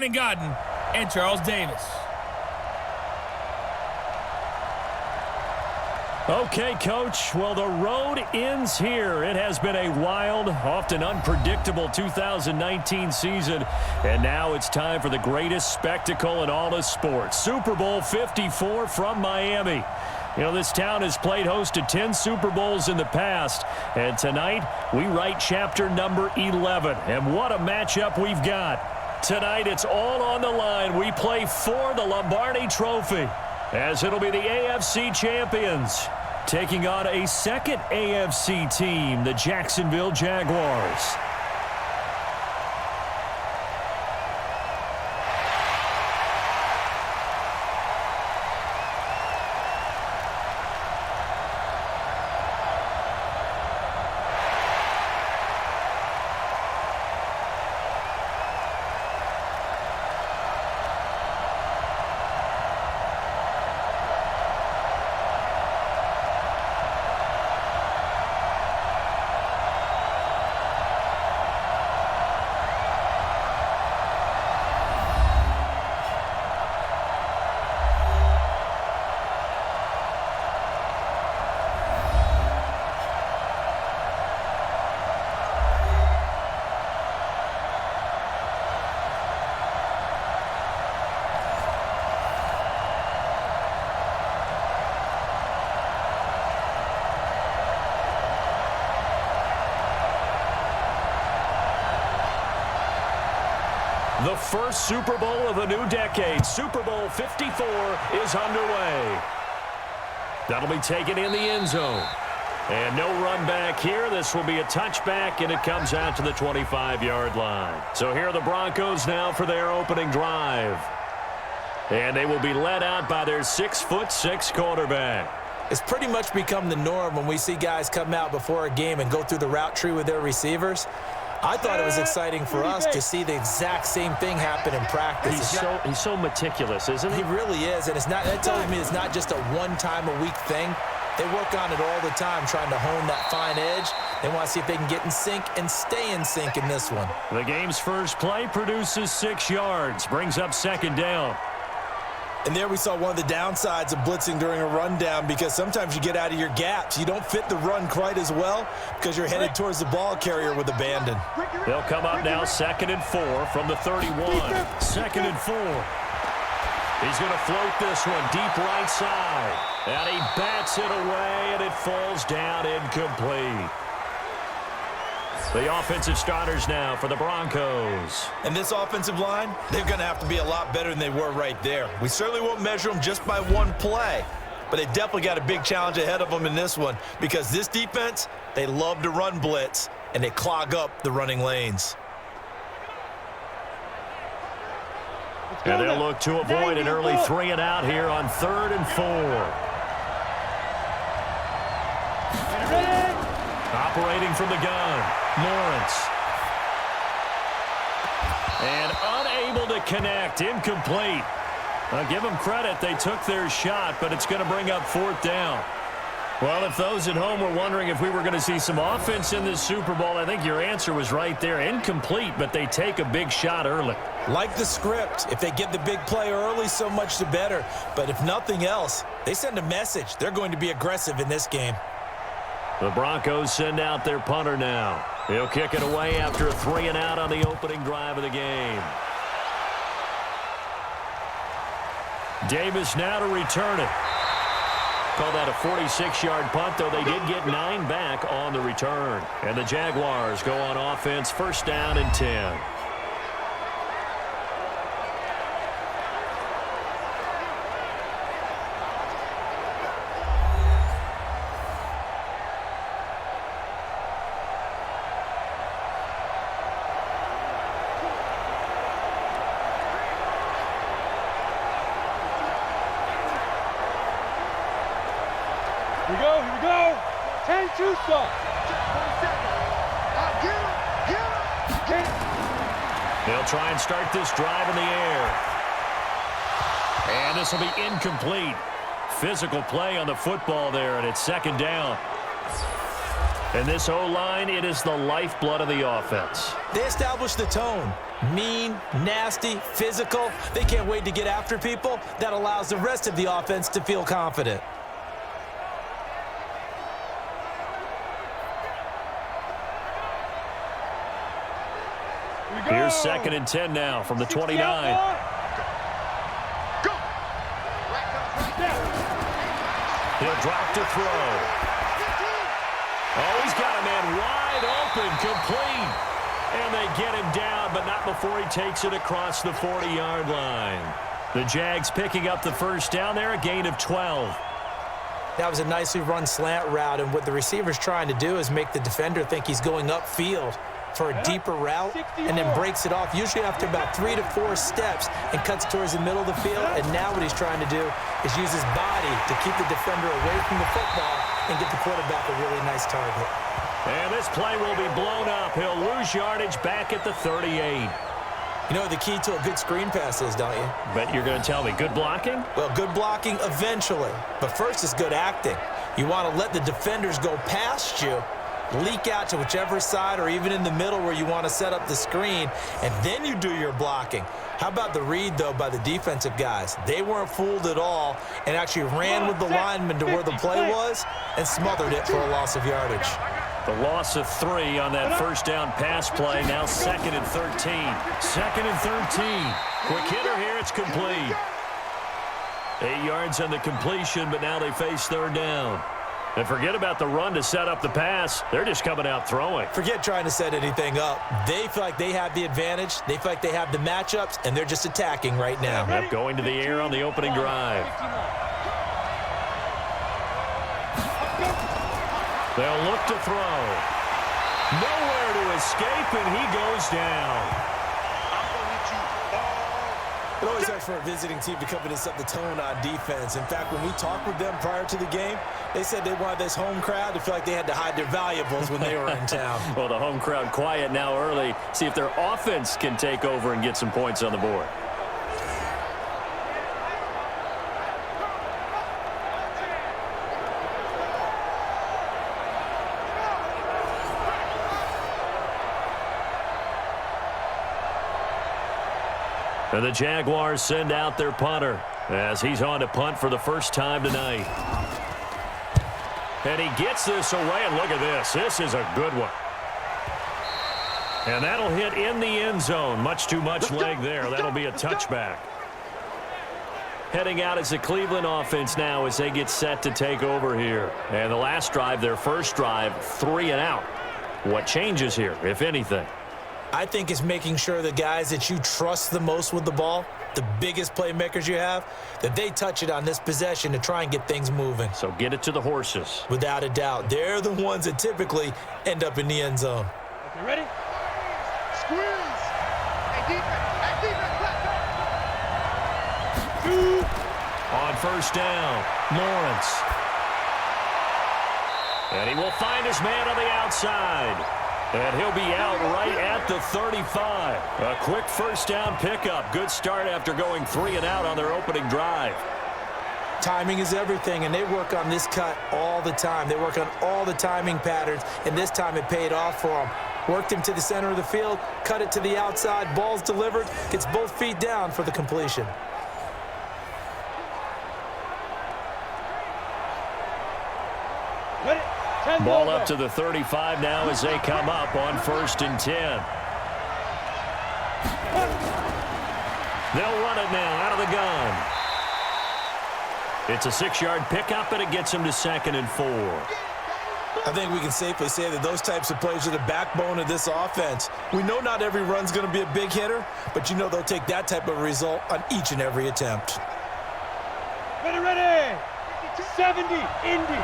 Godden and Charles Davis. Okay, Coach. Well, the road ends here. It has been a wild, often unpredictable 2019 season, and now it's time for the greatest spectacle in all of sports. Super Bowl 54 from Miami. You know, this town has played host to 10 Super Bowls in the past, and tonight we write chapter number 11. And what a matchup we've got. Tonight it's all on the line. We play for the Lombardi Trophy, as it'll be the AFC champions taking on a second AFC team, the Jacksonville Jaguars. The first Super Bowl of the new decade, Super Bowl 54, is underway. That'll be taken in the end zone. And no run back here. This will be a touchback, and it comes out to the 25-yard line. So here are the Broncos now for their opening drive. And they will be led out by their 6'6" quarterback. It's pretty much become the norm when we see guys come out before a game and go through the route tree with their receivers. I thought it was exciting for us to see the exact same thing happen in practice. He's so meticulous, isn't he? He really is, and that tells me it's not just a one-time-a-week thing. They work on it all the time, trying to hone that fine edge. They want to see if they can get in sync and stay in sync in this one. The game's first play produces 6 yards, brings up second down. And there we saw one of the downsides of blitzing during a rundown, because sometimes you get out of your gaps. You don't fit the run quite as well because you're headed towards the ball carrier with abandon. They'll come up now 2nd and 4 from the 31. 2nd and 4. He's going to float this one deep right side. And he bats it away, and it falls down incomplete. The offensive starters now for the Broncos. And this offensive line, they're going to have to be a lot better than they were right there. We certainly won't measure them just by one play, but they definitely got a big challenge ahead of them in this one, because this defense, they love to run blitz, and they clog up the running lanes. And they'll look to avoid an early 3 and out here on 3rd and 4. Operating from the gun, Lawrence. And unable to connect, incomplete. I'll give them credit, they took their shot, but it's going to bring up 4th down. Well, if those at home were wondering if we were going to see some offense in this Super Bowl, I think your answer was right there. Incomplete, but they take a big shot early. Like the script, if they get the big play early, so much the better. But if nothing else, they send a message. They're going to be aggressive in this game. The Broncos send out their punter now. He'll kick it away after a 3 and out on the opening drive of the game. Davis now to return it. Call that a 46-yard punt, though they did get 9 back on the return. And the Jaguars go on offense, 1st down and 10. Here we go. 10-2 stop. They'll try and start this drive in the air. And this will be incomplete. Physical play on the football there, and it's 2nd down. And this O-line, it is the lifeblood of the offense. They established the tone. Mean, nasty, physical. They can't wait to get after people. That allows the rest of the offense to feel confident. Here's 2nd and 10 now from the 29. He'll drop to throw. Oh, he's got a man wide open, complete. And they get him down, but not before he takes it across the 40-yard line. The Jags picking up the first down there, a gain of 12. That was a nicely run slant route, and what the receiver's trying to do is make the defender think he's going upfield for a deeper route, and then breaks it off, usually after about 3 to 4 steps, and cuts towards the middle of the field. And now what he's trying to do is use his body to keep the defender away from the football and get the quarterback a really nice target. And this play will be blown up. He'll lose yardage back at the 38. You know what the key to a good screen pass is, don't you? But you're going to tell me, good blocking? Well, good blocking eventually. But first is good acting. You want to let the defenders go past you, leak out to whichever side or even in the middle where you want to set up the screen, and then you do your blocking. How about the read, though, by the defensive guys? They weren't fooled at all and actually ran with the lineman to where the play was and smothered it for a loss of yardage. The loss of 3 on that first down pass play. Now 2nd and 13. 2nd and 13. Quick hitter here. It's complete. 8 yards on the completion, but now they face 3rd down. And forget about the run to set up the pass. They're just coming out throwing. Forget trying to set anything up. They feel like they have the advantage. They feel like they have the matchups, and they're just attacking right now. Yep, going to the air on the opening drive. They'll look to throw. Nowhere to escape, and he goes down. It always helps for a visiting team to come in and set the tone on defense. In fact, when we talked with them prior to the game, they said they wanted this home crowd to feel like they had to hide their valuables when they were in town. Well, the home crowd quiet now early. See if their offense can take over and get some points on the board. And the Jaguars send out their punter as he's on to punt for the first time tonight. And he gets this away, and look at this. This is a good one. And that'll hit in the end zone. Much too much leg there. That'll be a touchback. Heading out is the Cleveland offense now as they get set to take over here. And the last drive, their first drive, 3 and out. What changes here, if anything? I think it's making sure the guys that you trust the most with the ball, the biggest playmakers you have, that they touch it on this possession to try and get things moving. So get it to the horses. Without a doubt. They're the ones that typically end up in the end zone. Okay, ready? Squeeze! Hey, defense, On first down, Lawrence. And he will find his man on the outside. And he'll be out right at the 35. A quick first down pickup. Good start after going 3 and out on their opening drive. Timing is everything, and they work on this cut all the time. They work on all the timing patterns, and this time it paid off for them. Worked him to the center of the field, cut it to the outside, ball's delivered, gets both feet down for the completion. ready? Ball up to the 35 now as they come up on 1st and 10. They'll run it now out of the gun. It's a 6-yard pickup, and it gets them to 2nd and 4. I think we can safely say that those types of plays are the backbone of this offense. We know not every run's going to be a big hitter, but you know they'll take that type of result on each and every attempt. Ready, ready! 70, Indy.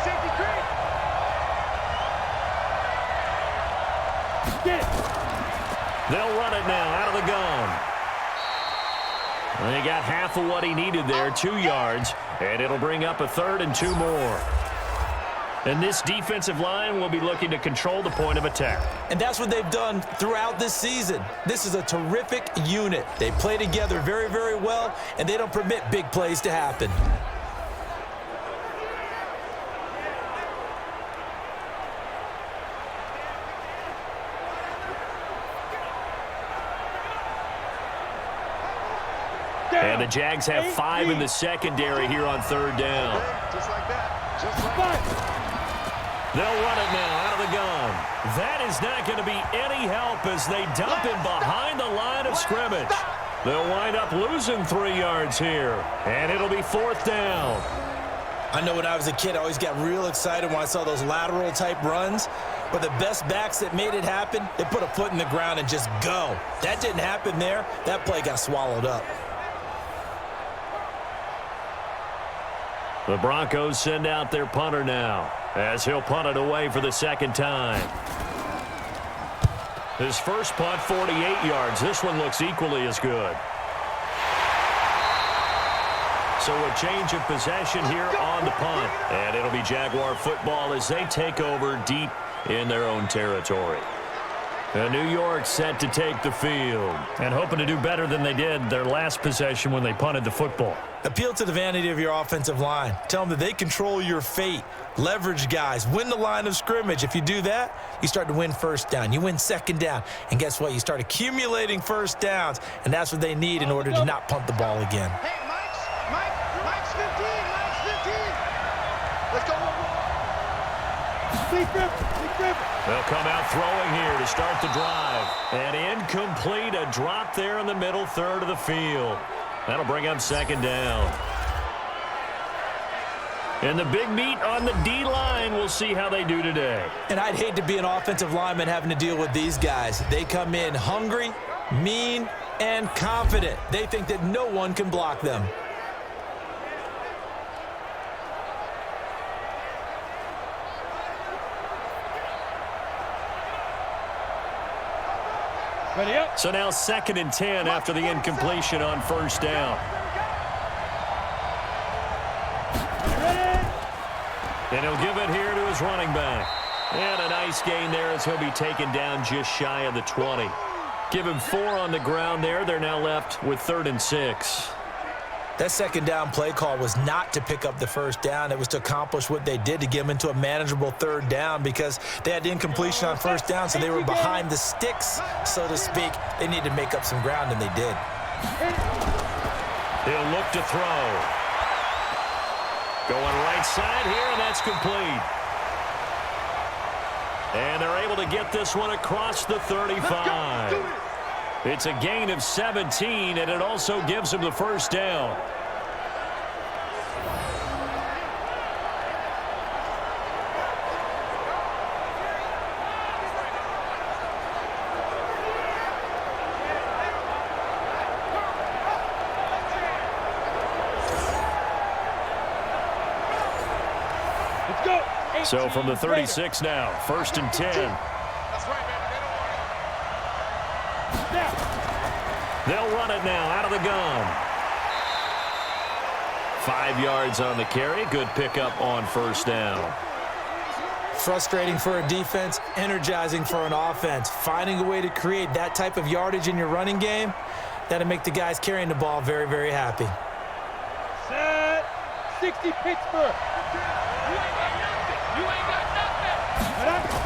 Safety creek. Get it. They'll run it now out of the gun. And he got half of what he needed there, 2 yards, and it'll bring up a 3rd and 2 more. And this defensive line will be looking to control the point of attack. And that's what they've done throughout this season. This is a terrific unit. They play together very, very well, and they don't permit big plays to happen. And the Jags have 5 in the secondary here on 3rd down. Just like that. Just like that. They'll run it now out of the gun. That is not going to be any help as they dump him behind the line of scrimmage. They'll wind up losing 3 yards here, and it'll be 4th down. I know when I was a kid, I always got real excited when I saw those lateral-type runs. But the best backs that made it happen, they put a foot in the ground and just go. That didn't happen there. That play got swallowed up. The Broncos send out their punter now, as he'll punt it away for the 2nd time. His first punt, 48 yards. This one looks equally as good. So a change of possession here on the punt. And it'll be Jaguar football as they take over deep in their own territory. And New York set to take the field. And hoping to do better than they did their last possession when they punted the football. Appeal to the vanity of your offensive line. Tell them that they control your fate. Leverage guys. Win the line of scrimmage. If you do that, you start to win 1st down. You win 2nd down. And guess what? You start accumulating 1st downs. And that's what they need in order to not punt the ball again. Hey, Mike's 15. Mike's 15. Let's go. They'll come out throwing here to start the drive. And incomplete, a drop there in the middle 3rd of the field. That'll bring up 2nd down. And the big meat on the D-line, we'll see how they do today. And I'd hate to be an offensive lineman having to deal with these guys. They come in hungry, mean, and confident. They think that no one can block them. Ready up. So now 2nd and 10 after the incompletion on 1st down. And he'll give it here to his running back. And a nice gain there as he'll be taken down just shy of the 20. Give him 4 on the ground there. They're now left with 3rd and 6. That 2nd down play call was not to pick up the 1st down. It was to accomplish what they did to get them into a manageable 3rd down because they had incompletion on 1st down, so they were behind the sticks, so to speak. They needed to make up some ground, and they did. He'll look to throw. Going right side here, and that's complete. And they're able to get this one across the 35. It's a gain of 17, and it also gives him the 1st down. Let's go. So from the 36 now, 1st and 10. That's right, man. They'll run it now out of the gun. 5 yards on the carry. Good pickup on 1st down. Frustrating for a defense, energizing for an offense. Finding a way to create that type of yardage in your running game, that'll make the guys carrying the ball very, very happy. Set. 60 Pittsburgh. You ain't got nothing.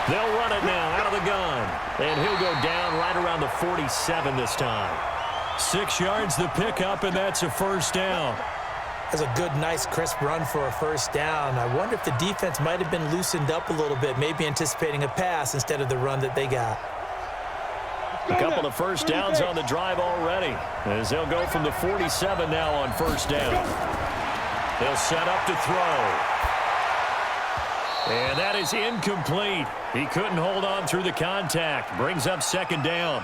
They'll run it now out of the gun. And he'll go down right around the 47 this time. 6 yards the pickup, and that's a 1st down. That's a good, nice, crisp run for a 1st down. I wonder if the defense might have been loosened up a little bit, maybe anticipating a pass instead of the run that they got. A couple of 1st downs on the drive already, as they'll go from the 47 now on 1st down. They'll set up to throw. And that is incomplete. He couldn't hold on through the contact. Brings up 2nd down.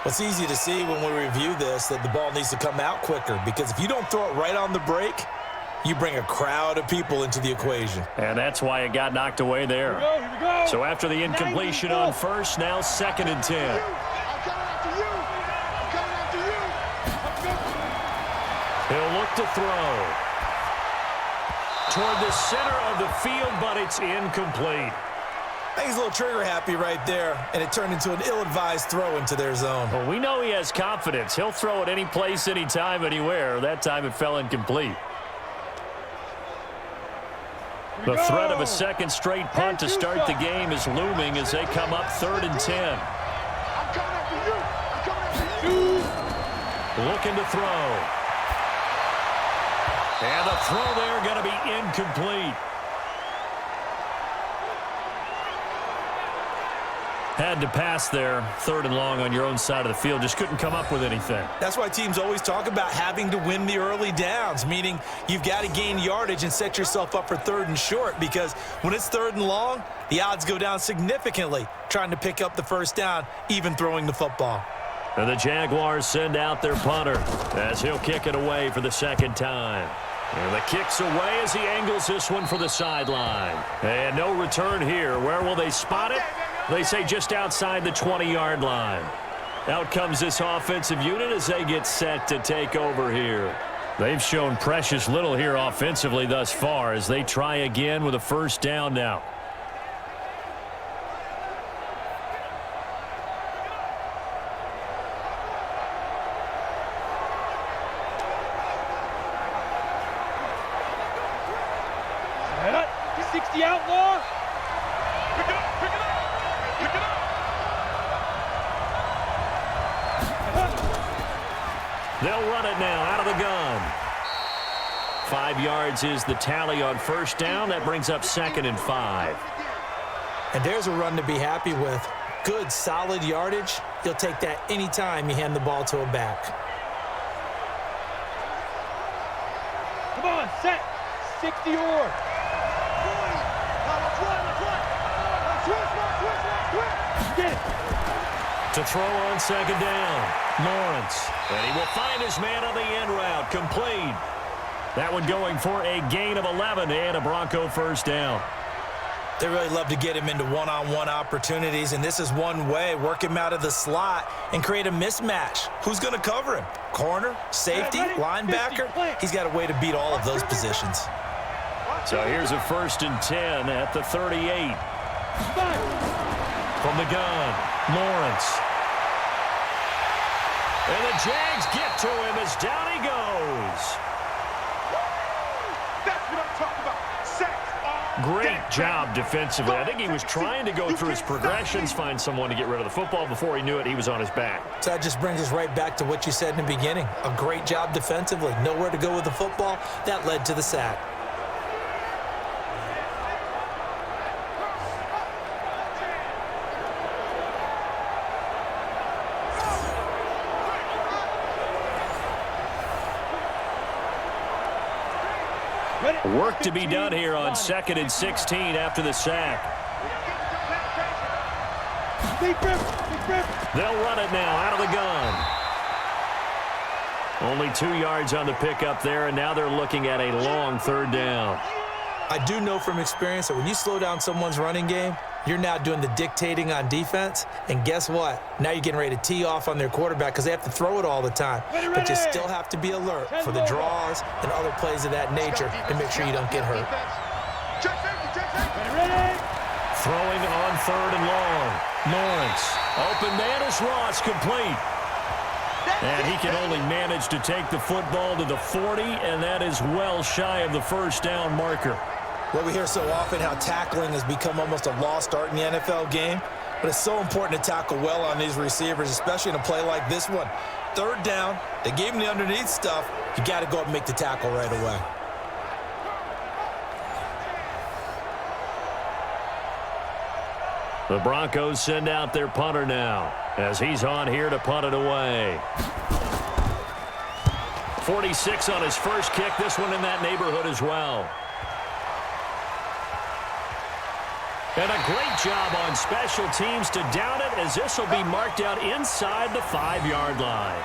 It's easy to see when we review this that the ball needs to come out quicker, because if you don't throw it right on the break, you bring a crowd of people into the equation. And that's why it got knocked away there. Here we go. So after the incompletion on 1st, now 2nd and 10. I'm coming after you. I'm coming after you. He'll look to throw. Toward the center of the field, but it's incomplete. I think he's a little trigger happy right there, and it turned into an ill-advised throw into their zone. Well, we know he has confidence. He'll throw it any place, anytime, anywhere. That time it fell incomplete. The threat of a 2nd straight punt to start the game is looming as they come up 3rd and 10. I'm coming after you. I'm coming after you. Looking to throw. And the throw there going to be incomplete. Had to pass there, 3rd and long on your own side of the field. Just couldn't come up with anything. That's why teams always talk about having to win the early downs, meaning you've got to gain yardage and set yourself up for 3rd and short, because when it's 3rd and long, the odds go down significantly trying to pick up the 1st down, even throwing the football. And the Jaguars send out their punter as he'll kick it away for the 2nd time. And the kick's away as he angles this one for the sideline. And no return here. Where will they spot it? They say just outside the 20-yard line. Out comes this offensive unit as they get set to take over here. They've shown precious little here offensively thus far as they try again with a 1st down now. The outlaw. Pick it up. They'll run it now out of the gun. 5 yards is the tally on 1st down. That brings up 2nd and 5. And there's a run to be happy with. Good, solid yardage. You'll take that anytime you hand the ball to a back. Come on, set. 60 or. To throw on 2nd down, Lawrence. And he will find his man on the end route, complete. That one going for a gain of 11 and a Bronco 1st down. They really love to get him into one-on-one opportunities, and this is one way. Work him out of the slot and create a mismatch. Who's going to cover him? Corner, safety, linebacker? He's got a way to beat all of those positions. So here's a 1st and 10 at the 38. From the gun, Lawrence. And the Jags get to him as down he goes. That's what I'm talking about. Great job defensively. I think he was trying to go through his progressions, find someone to get rid of the football. Before he knew it, he was on his back. So that just brings us right back to what you said in the beginning. A great job defensively. Nowhere to go with the football. That led to the sack. Work to be done here on 2nd and 16 after the sack. They'll run it now out of the gun. Only 2 yards on the pickup there, and now they're looking at a long 3rd down. I do know from experience that when you slow down someone's running game, you're now doing the dictating on defense. And guess what? Now you're getting ready to tee off on their quarterback because they have to throw it all the time. But you still have to be alert for the draws and other plays of that nature to make sure you don't get hurt. Throwing on 3rd and long. Lawrence. Open man is Ross, complete. And he can only manage to take the football to the 40, and that is well shy of the 1st down marker. Well, we hear so often how tackling has become almost a lost art in the NFL game, but it's so important to tackle well on these receivers, especially in a play like this one. 3rd down, they gave him the underneath stuff. You got to go up and make the tackle right away. The Broncos send out their punter now as he's on here to punt it away. 46 on his first kick. This one in that neighborhood as well. And a great job on special teams to down it as this will be marked out inside the 5-yard line.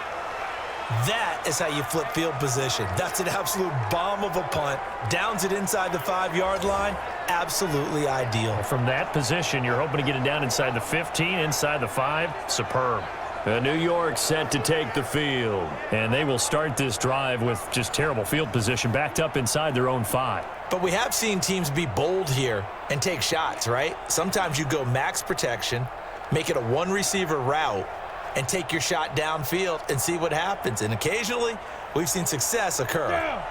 That is how you flip field position. That's an absolute bomb of a punt. Downs it inside the 5-yard line. Absolutely ideal. From that position, you're hoping to get it down inside the 15, inside the 5. Superb. New York set to take the field. And they will start this drive with just terrible field position backed up inside their own 5. But we have seen teams be bold here and take shots, right? Sometimes you go max protection, make it a one-receiver route, and take your shot downfield and see what happens. And occasionally, we've seen success occur. Down.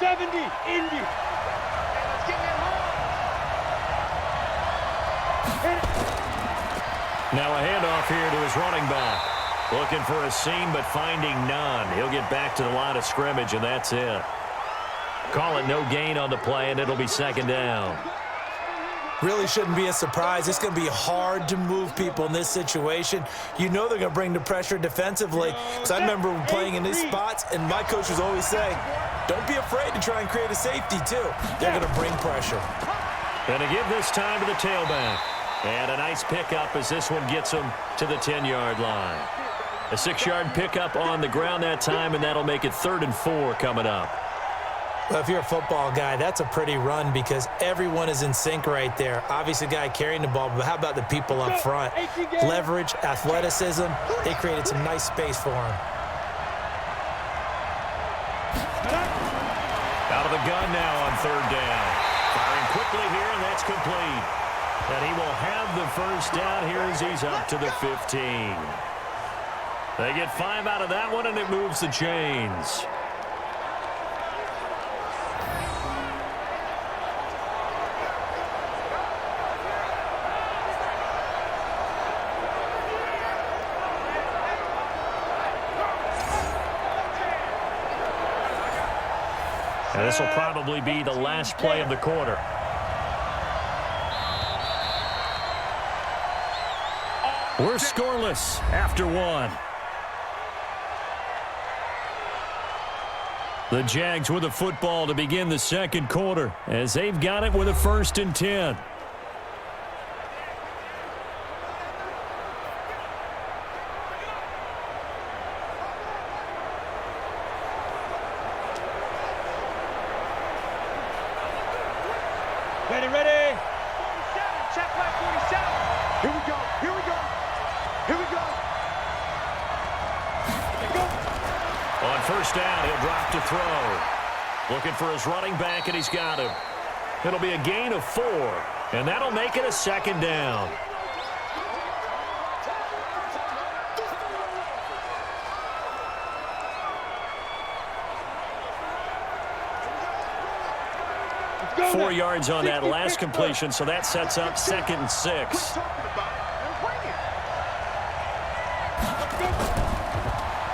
70, Indy. Now a handoff here to his running back. Looking for a seam, but finding none. He'll get back to the line of scrimmage, and that's it. Call it no gain on the play, and it'll be second down. Really shouldn't be a surprise. It's going to be hard to move people in this situation. You know they're going to bring the pressure defensively. Because I remember playing in these spots, and my coaches always say, don't be afraid to try and create a safety, too. They're going to bring pressure. Going to give this time to the tailback. And a nice pickup as this one gets him to the 10-yard line. A 6-yard pickup on the ground that time, and that'll make it 3rd and 4 coming up. Well, if you're a football guy, that's a pretty run because everyone is in sync right there. Obviously, the guy carrying the ball, but how about the people up front? Leverage, athleticism, they created some nice space for him. Out of the gun now on 3rd down. Firing quickly here, and that's complete. And he will have the first down here as he's up to the 15. They get 5 out of that one, and it moves the chains. And this will probably be the last play of the quarter. We're scoreless after 1. The Jags with a football to begin the second quarter as they've got it with a 1st and 10. Ready. 47, check back 47. Here we go. On 1st down, he'll drop to throw. Looking for his running back, and he's got him. It'll be a gain of 4, and that'll make it a 2nd down. Go 4 yards on that last completion, so that sets up 2nd and 6.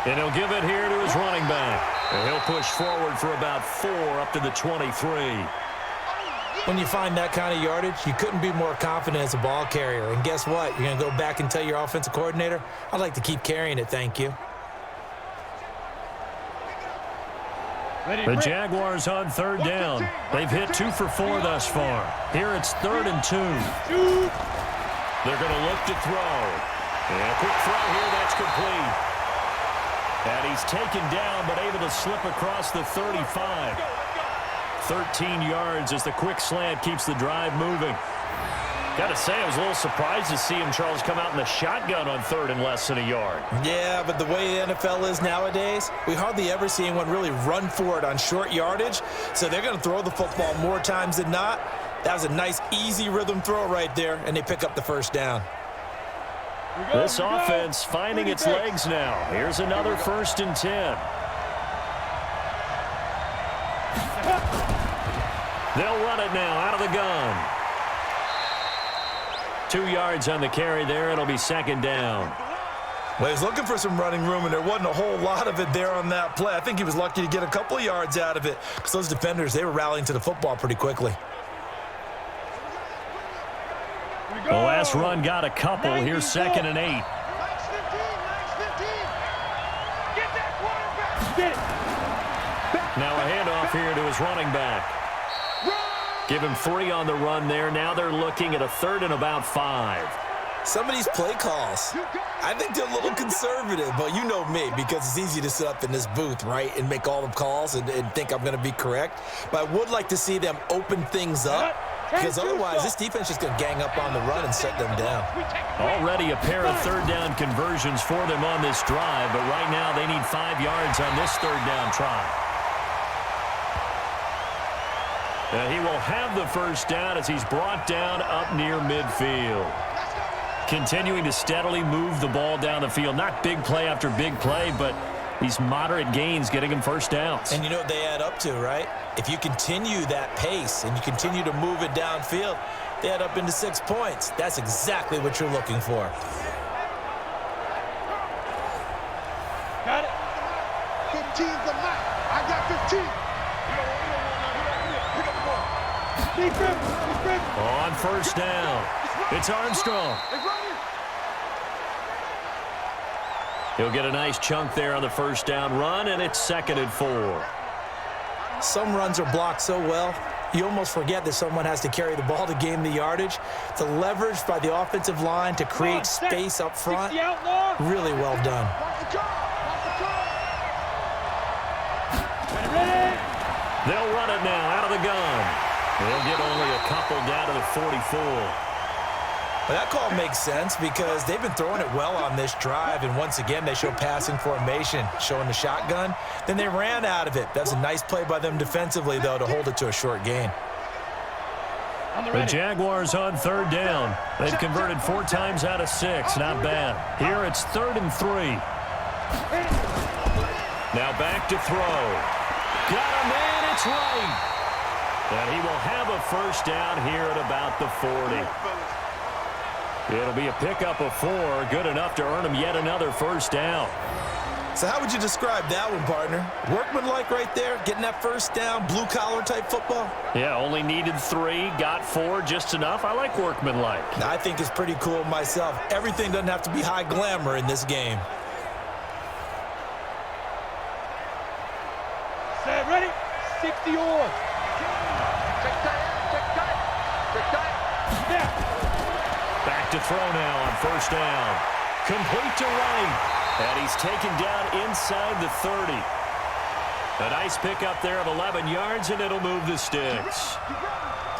And he'll give it here to his running back. And he'll push forward for about 4 up to the 23. When you find that kind of yardage, you couldn't be more confident as a ball carrier. And guess what? You're going to go back and tell your offensive coordinator, I'd like to keep carrying it, thank you. The Jaguars on 3rd down. They've hit 2 for 4 thus far. Here it's 3rd and 2. They're going to look to throw. And a quick throw here, that's complete. And he's taken down, but able to slip across the 35. 13 yards as the quick slant keeps the drive moving. Got to say, I was a little surprised to see him, Charles, come out in the shotgun on 3rd and less than a yard. Yeah, but the way the NFL is nowadays, we hardly ever see anyone really run for it on short yardage. So they're going to throw the football more times than not. That was a nice, easy rhythm throw right there, and they pick up the 1st down. This offense finding its legs now. Here's another 1st and 10. They'll run it now out of the gun. 2 yards on the carry there. It'll be 2nd down. Well, he was looking for some running room, and there wasn't a whole lot of it there on that play. I think he was lucky to get a couple of yards out of it because those defenders, they were rallying to the football pretty quickly. The last run got a couple. Here's 2nd and 8. Nice 15. Get that quarterback. Get it. Now a handoff here to his running back. Give him 3 on the run there. Now they're looking at a 3rd and about 5. Some of these play calls, I think they're a little conservative, but you know me, because it's easy to sit up in this booth, right, and make all the calls and think I'm going to be correct. But I would like to see them open things up, because otherwise this defense is going to gang up on the run and shut them down. Already a pair of 3rd down conversions for them on this drive, but right now they need 5 yards on this 3rd down try. And he will have the 1st down as he's brought down up near midfield. Continuing to steadily move the ball down the field. Not big play after big play, but these moderate gains getting him 1st downs. And you know what they add up to, right? If you continue that pace and you continue to move it downfield, they add up into 6 points. That's exactly what you're looking for. Got it. 15's the max. I got 15. Defense. On first down, it's Armstrong. He'll get a nice chunk there on the first down run, and it's 2nd and 4. Some runs are blocked so well, you almost forget that someone has to carry the ball to gain the yardage. The leverage by the offensive line to create space up front, really well done. They'll run it now out of the gun. They'll get only a couple down to the 44. Well, that call makes sense because they've been throwing it well on this drive, and once again they show passing formation, showing the shotgun. Then they ran out of it. That's a nice play by them defensively, though, to hold it to a short gain. The Jaguars on 3rd down. They've converted 4 times out of 6. Not bad. Here it's 3rd and 3. Now back to throw. Got a man, it's right. And he will have a first down here at about the 40. It'll be a pickup of 4, good enough to earn him yet another first down. So how would you describe that one, partner? Workmanlike right there, getting that first down, blue-collar type football? Yeah, only needed 3, got 4, just enough. I like workmanlike. I think it's pretty cool myself. Everything doesn't have to be high glamour in this game. Set, ready? 60 on. Back to throw now on first down. Complete to right. And he's taken down inside the 30. A nice pickup there of 11 yards, and it'll move the Stix.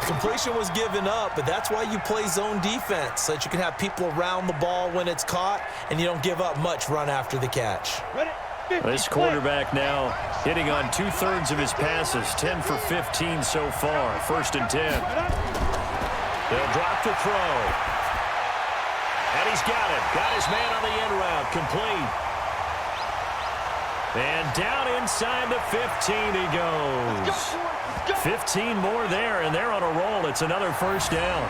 Completion was given up, but that's why you play zone defense, so that you can have people around the ball when it's caught, and you don't give up much run after the catch. This quarterback now hitting on 2/3 of his passes, 10 for 15 so far. 1st and 10. They'll drop the throw. And he's got it. Got his man on the in route. Complete. And down inside the 15 he goes. 15 more there, and they're on a roll. It's another first down.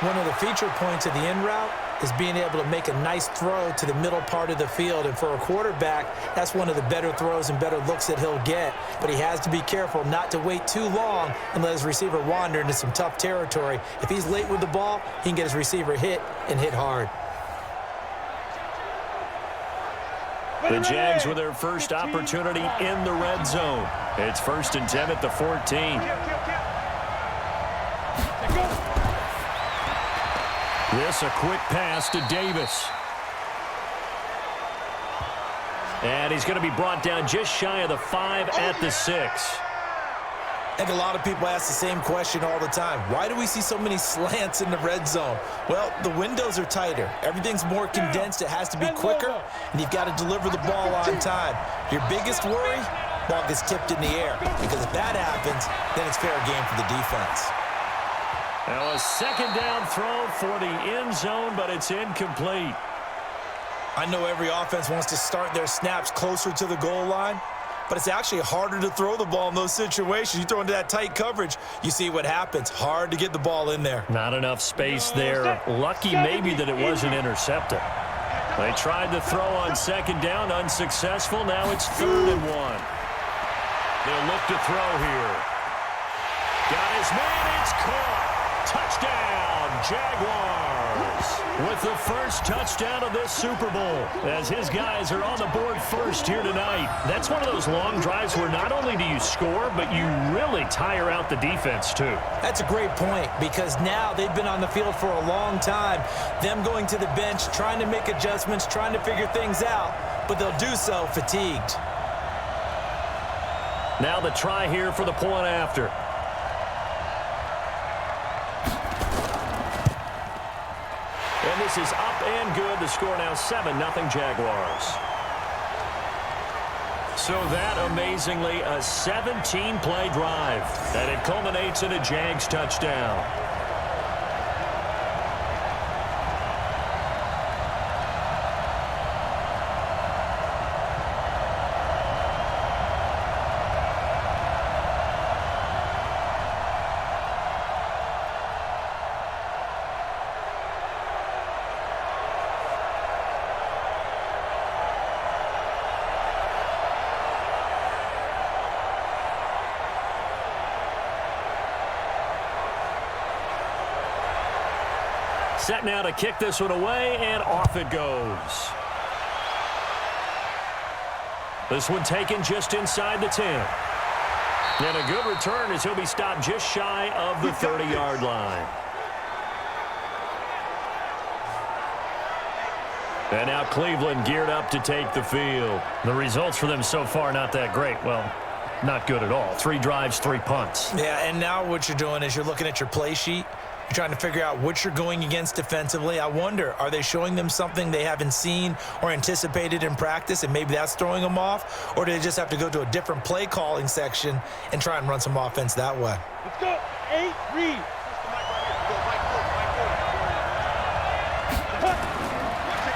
One of the feature points of the in route is being able to make a nice throw to the middle part of the field. And for a quarterback, that's one of the better throws and better looks that he'll get. But he has to be careful not to wait too long and let his receiver wander into some tough territory. If he's late with the ball, he can get his receiver hit and hit hard. The Jags with their first opportunity in the red zone. It's 1st and 10 at the 14. This a quick pass to Davis. And he's going to be brought down just shy of the 5 at the 6. I think a lot of people ask the same question all the time. Why do we see so many slants in the red zone? Well, the windows are tighter. Everything's more condensed. It has to be quicker, and you've got to deliver the ball on time. Your biggest worry? Ball gets tipped in the air, because if that happens, then it's fair game for the defense. Now a 2nd down throw for the end zone, but it's incomplete. I know every offense wants to start their snaps closer to the goal line, but it's actually harder to throw the ball in those situations. You throw into that tight coverage, you see what happens. Hard to get the ball in there. Not enough space there. Lucky maybe that it wasn't intercepted. They tried to throw on 2nd down, unsuccessful. Now it's 3rd and 1. They'll look to throw here. Got his man, it's caught. Touchdown, Jaguars, with the first touchdown of this Super Bowl, as his guys are on the board first here tonight. That's one of those long drives where not only do you score, but you really tire out the defense, too. That's a great point, because now they've been on the field for a long time. Them going to the bench, trying to make adjustments, trying to figure things out, but they'll do so fatigued. Now the try here for the point after. And this is up and good. The score now 7-0 Jaguars. So that, amazingly, a 17-play drive. And it culminates in a Jags touchdown. Set now to kick this one away, and off it goes. This one taken just inside the 10. And a good return as he'll be stopped just shy of the 30-yard line. And now Cleveland geared up to take the field. The results for them so far not that great. Well, not good at all. 3 drives, 3 punts. Yeah, and now what you're doing is you're looking at your play sheet. You're trying to figure out what you're going against defensively. I wonder, are they showing them something they haven't seen or anticipated in practice, and maybe that's throwing them off? Or do they just have to go to a different play calling section and try and run some offense that way? Let's go. 8, read.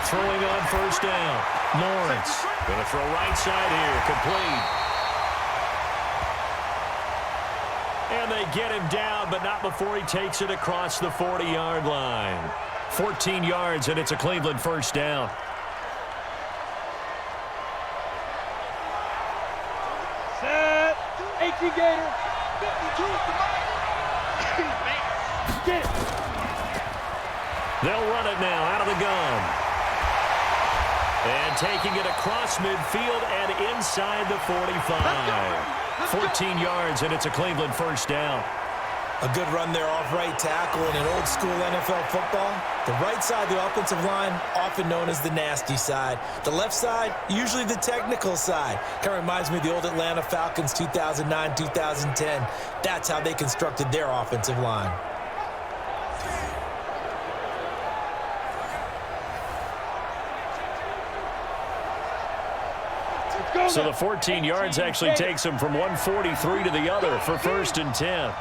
Throwing on first down. Lawrence going to throw right side here. Complete. And they get him down, but not before he takes it across the 40-yard line. 14 yards, and it's a Cleveland first down. Set. 18 Gator. 52. Get it. They'll run it now out of the gun. And taking it across midfield and inside the 45. 14 yards, and it's a Cleveland first down. A good run there off right tackle in an old school NFL football. The right side of the offensive line, often known as the nasty side. The left side, usually the technical side. Kind of reminds me of the old Atlanta Falcons 2009, 2010. That's how they constructed their offensive line. So the 14 yards actually takes him from 143 to the other for first and 10.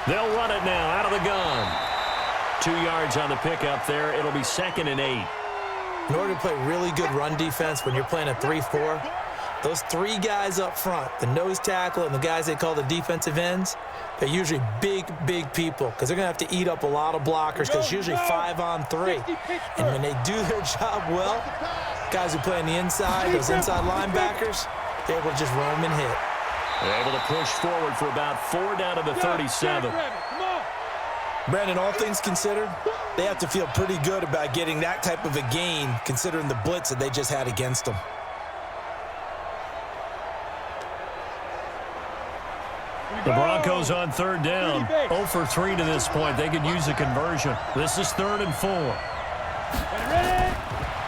They'll run it now out of the gun. 2 yards on the pickup there. It'll be 2nd and 8. In order to play really good run defense when you're playing a 3-4, those 3 guys up front, the nose tackle and the guys they call the defensive ends, they're usually big, big people because they're going to have to eat up a lot of blockers because it's usually 5-on-3. And when they do their job well, guys who play on the inside, those inside linebackers, they're able to just roam and hit. They're able to push forward for about 4 down to the 37. Brandon, all things considered, they have to feel pretty good about getting that type of a gain considering the blitz that they just had against them. The Broncos on 3rd down. 0 for 3 to this point. They could use a conversion. This is 3rd and 4.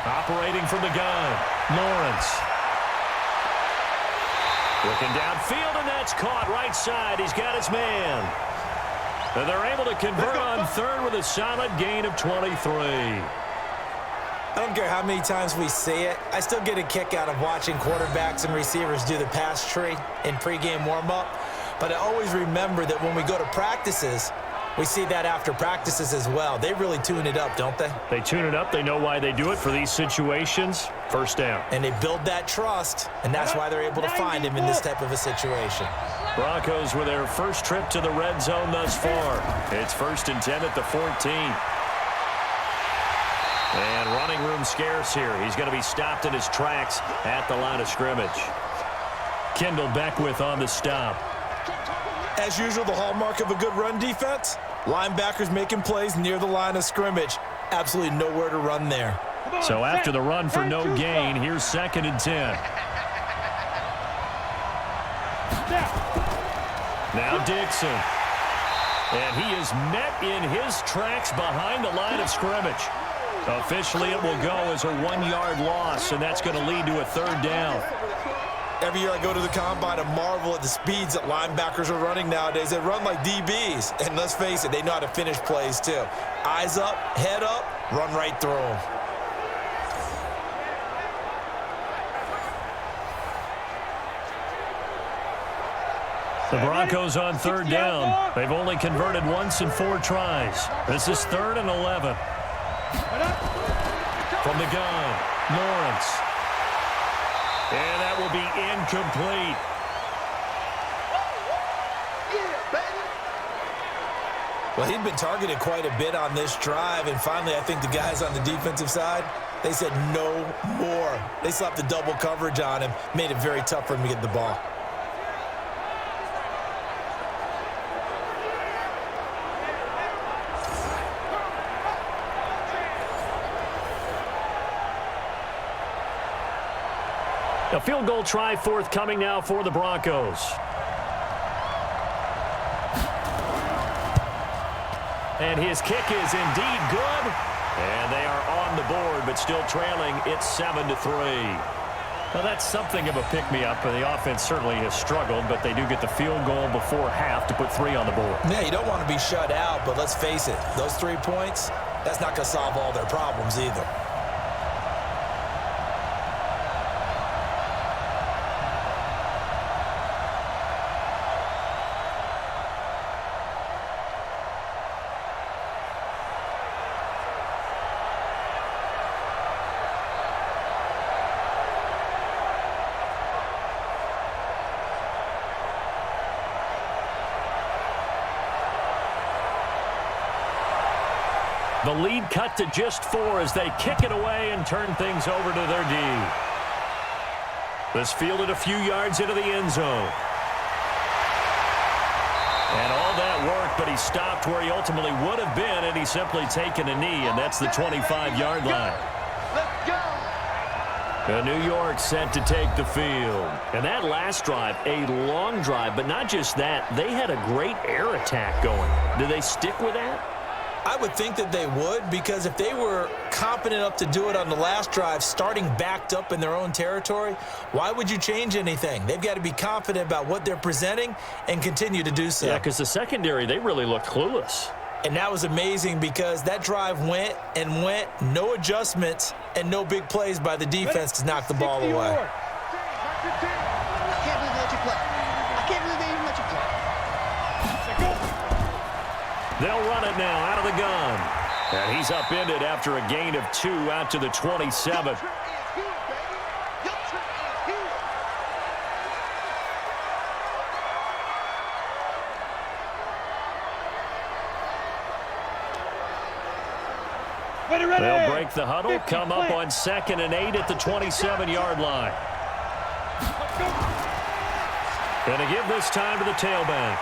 Operating from the gun. Lawrence. Looking downfield, and that's caught right side. He's got his man. And they're able to convert on 3rd with a solid gain of 23. I don't care how many times we see it. I still get a kick out of watching quarterbacks and receivers do the pass tree in pregame warm-up. But I always remember that when we go to practices, we see that after practices as well. They really tune it up, don't they? They tune it up. They know why they do it for these situations. First down. And they build that trust, and that's why they're able to find him in this type of a situation. Broncos with their first trip to the red zone thus far. It's 1st and 10 at the 14. And running room scarce here. He's going to be stopped in his tracks at the line of scrimmage. Kendall Beckwith on the stop. As usual, the hallmark of a good run defense, linebackers making plays near the line of scrimmage. Absolutely nowhere to run there. So after the run for no gain, here's 2nd and 10. Now Dixon. And he is met in his tracks behind the line of scrimmage. Officially, it will go as a 1-yard loss, and that's going to lead to a 3rd down. Every year I go to the combine and marvel at the speeds that linebackers are running nowadays. They run like DBs. And let's face it, they know how to finish plays too. Eyes up, head up, run right through them. The Broncos on 3rd down. They've only converted once in 4 tries. This is 3rd and 11. From the gun, Lawrence. And that will be incomplete. Well, he'd been targeted quite a bit on this drive, and finally I think the guys on the defensive side, they said no more. They slapped the double coverage on him, made it very tough for him to get the ball. A field goal try forthcoming now for the Broncos. And his kick is indeed good. And they are on the board, but still trailing. It's 7-3. Well, that's something of a pick-me-up. The offense certainly has struggled, but they do get the field goal before half to put 3 on the board. Yeah, you don't want to be shut out, but let's face it, those 3 points, that's not going to solve all their problems either. The lead cut to just 4 as they kick it away and turn things over to their D. This fielded a few yards into the end zone. And all that work, but he stopped where he ultimately would have been, and he's simply taken a knee, and that's the 25-yard line. Let's go. New York set to take the field. And that last drive, a long drive, but not just that, they had a great air attack going. Do they stick with that? I would think that they would, because if they were competent enough to do it on the last drive, starting backed up in their own territory, why would you change anything? They've got to be confident about what they're presenting and continue to do so. Yeah, because the secondary, they really looked clueless. And that was amazing because that drive went and went, no adjustments and no big plays by the defense to knock the ball away. I can't believe they let you play. I can't believe they even let you play. They'll run it now out of the gun. And he's upended after a gain of 2 out to the 27. They'll break the huddle, come up on 2nd and 8 at the 27-yard line. And to give this time to the tailback.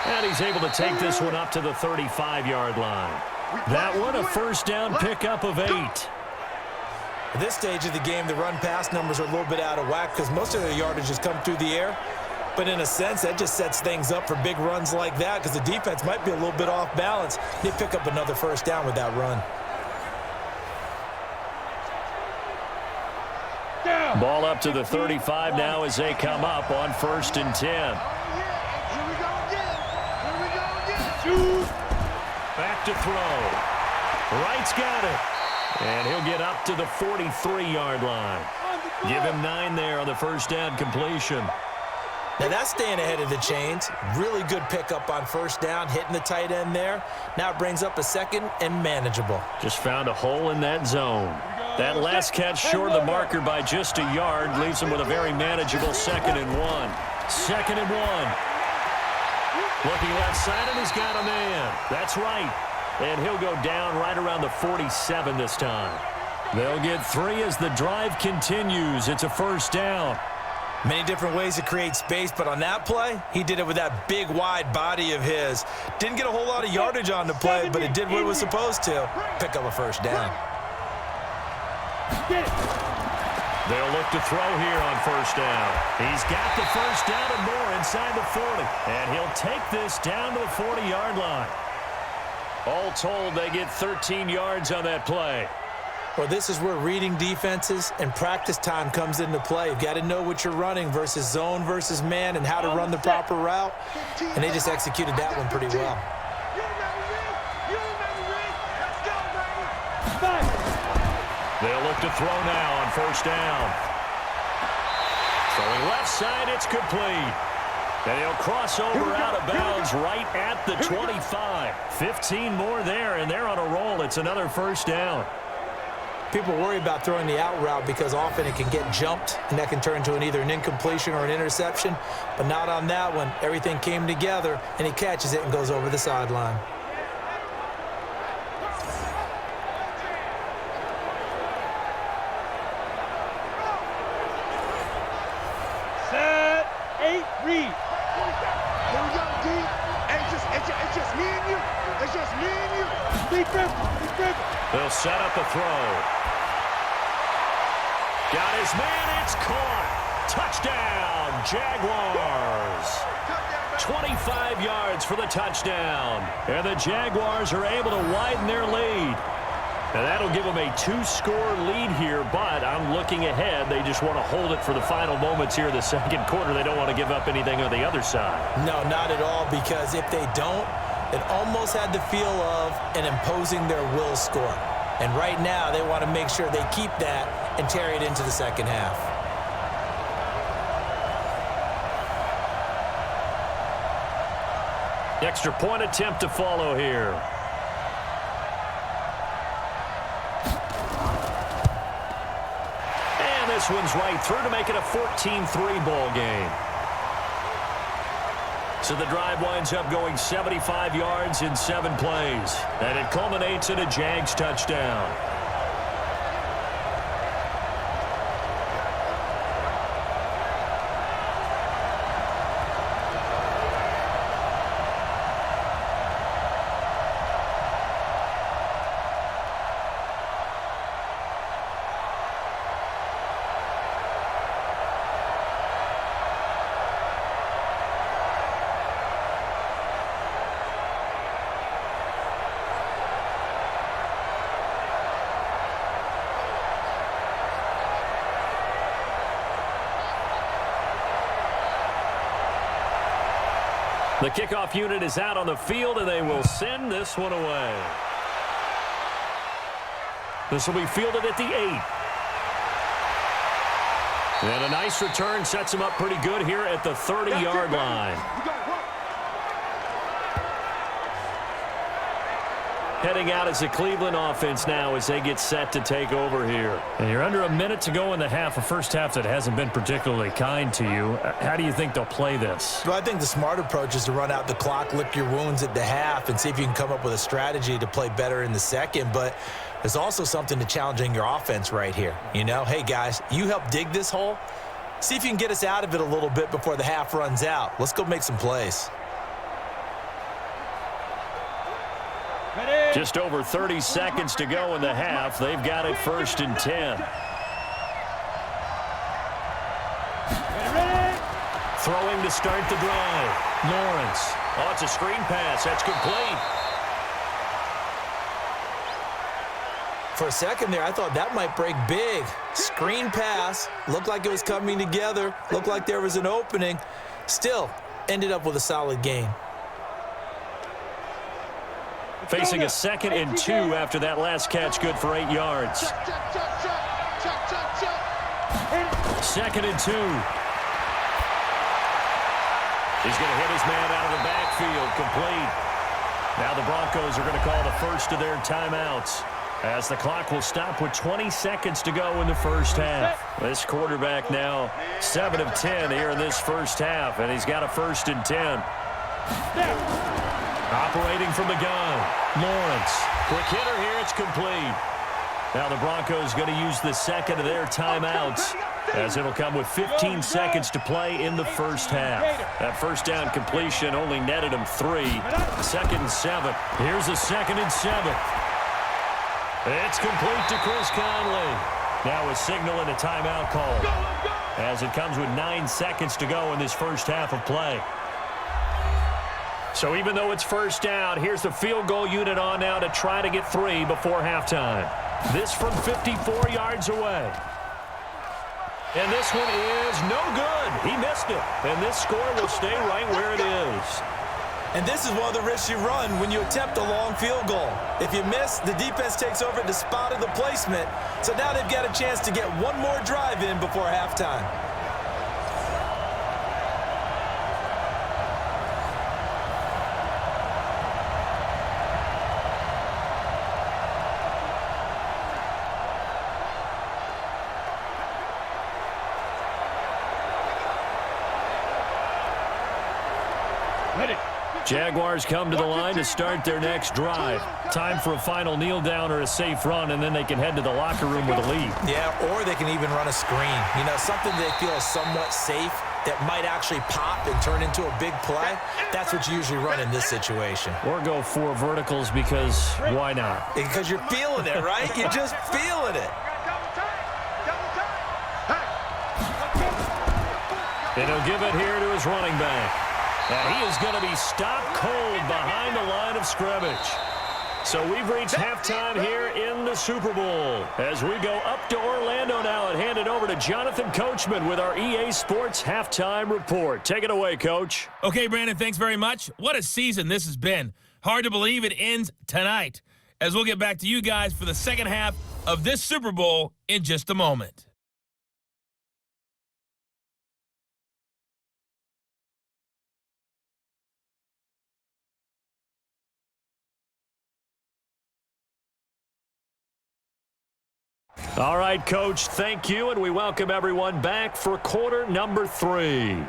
And he's able to take this one up to the 35-yard line. That one a first down pickup of 8. At this stage of the game, the run-pass numbers are a little bit out of whack because most of their yardage has come through the air. But in a sense, that just sets things up for big runs like that because the defense might be a little bit off balance. They pick up another first down with that run. Ball up to the 35 now as they come up on 1st and 10. Back to throw. Wright's got it. And he'll get up to the 43-yard line. Give him 9 there on the first down completion. Now that's staying ahead of the chains. Really good pickup on first down, hitting the tight end there. Now it brings up a 2nd and manageable. Just found a hole in that zone. That last catch short of the marker by just a yard leaves him with a very manageable 2nd and 1. 2nd and 1. Looking left side, and he's got a man. That's right. And he'll go down right around the 47 this time. They'll get 3 as the drive continues. It's a first down. Many different ways to create space, but on that play, he did it with that big, wide body of his. Didn't get a whole lot of yardage on the play, but it did what it was supposed to. Pick up a first down. They'll look to throw here on first down. He's got the first down and more inside the 40. And he'll take this down to the 40-yard line. All told, they get 13 yards on that play. Well, this is where reading defenses and practice time comes into play. You've got to know what you're running versus zone versus man and how to run the proper route. And they just executed that one pretty well. They'll look to throw now on first down. Throwing left side, it's complete. And he'll cross over out of bounds right at the 25. 15 more there, and they're on a roll. It's another first down. People worry about throwing the out route because often it can get jumped, and that can turn into either an incompletion or an interception. But not on that one. Everything came together, and he catches it and goes over the sideline. Set, 8, read. Here we go, D. It's just me and you. It's just me and you. Be careful. They'll set up a throw. Got his man. It's caught. Touchdown, Jaguars. 25 yards for the touchdown. And the Jaguars are able to widen their lead. And that'll give them a 2-score lead here, but I'm looking ahead. They just want to hold it for the final moments here in the second quarter. They don't want to give up anything on the other side. No, not at all, because if they don't, it almost had the feel of an imposing their will score. And right now, they want to make sure they keep that and carry it into the second half. Extra point attempt to follow here. And this one's right through to make it a 14-3 ball game. So the drive winds up going 75 yards in 7 plays. And it culminates in a Jags touchdown. The kickoff unit is out on the field, and they will send this one away. This will be fielded at the 8. And a nice return sets him up pretty good here at the 30-yard line. Heading out as the Cleveland offense now as they get set to take over here. And you're under a minute to go in the half, a first half that hasn't been particularly kind to you. How do you think they'll play this? Well, I think the smart approach is to run out the clock, lick your wounds at the half, and see if you can come up with a strategy to play better in the second. But there's also something to challenging your offense right here. You know, hey, guys, you help dig this hole. See if you can get us out of it a little bit before the half runs out. Let's go make some plays. Just over 30 seconds to go in the half. They've got it 1st and 10. Throwing to start the drive. Lawrence. Oh, it's a screen pass. That's complete. For a second there, I thought that might break big. Screen pass. Looked like it was coming together. Looked like there was an opening. Still, ended up with a solid gain. Facing a 2nd and 2 after that last catch, good for 8 yards. 2nd and 2. He's going to hit his man out of the backfield, complete. Now the Broncos are going to call the first of their timeouts, as the clock will stop with 20 seconds to go in the first half. This quarterback now 7 of 10 here in this first half, and he's got a 1st and 10. Operating from the gun, Lawrence. Quick hitter here, it's complete. Now the Broncos going to use the 2nd of their timeouts, as it'll come with 15 seconds to play in the first half. That first down completion only netted him 3. 2nd and 7. Here's a 2nd and 7. It's complete to Chris Conley. Now a signal and a timeout call, as it comes with 9 seconds to go in this first half of play. So even though it's first down, here's the field goal unit on now to try to get 3 before halftime. This from 54 yards away. And this one is no good. He missed it. And this score will stay right where it is. And this is one of the risks you run when you attempt a long field goal. If you miss, the defense takes over at the spot of the placement. So now they've got a chance to get one more drive in before halftime. Jaguars come to the line to start their next drive. Time for a final kneel down or a safe run, and then they can head to the locker room with a lead. Yeah, or they can even run a screen. You know, something they feel is somewhat safe that might actually pop and turn into a big play. That's what you usually run in this situation. Or go 4 verticals, because why not? Because you're feeling it, right? You're just feeling it. And he'll give it here to his running back. And he is going to be stopped cold behind the line of scrimmage. So we've reached halftime here in the Super Bowl. As we go up to Orlando now and hand it over to Jonathan Coachman with our EA Sports Halftime Report. Take it away, Coach. Okay, Brandon, thanks very much. What a season this has been. Hard to believe it ends tonight, as we'll get back to you guys for the second half of this Super Bowl in just a moment. All right, Coach, thank you, and we welcome everyone back for quarter number 3.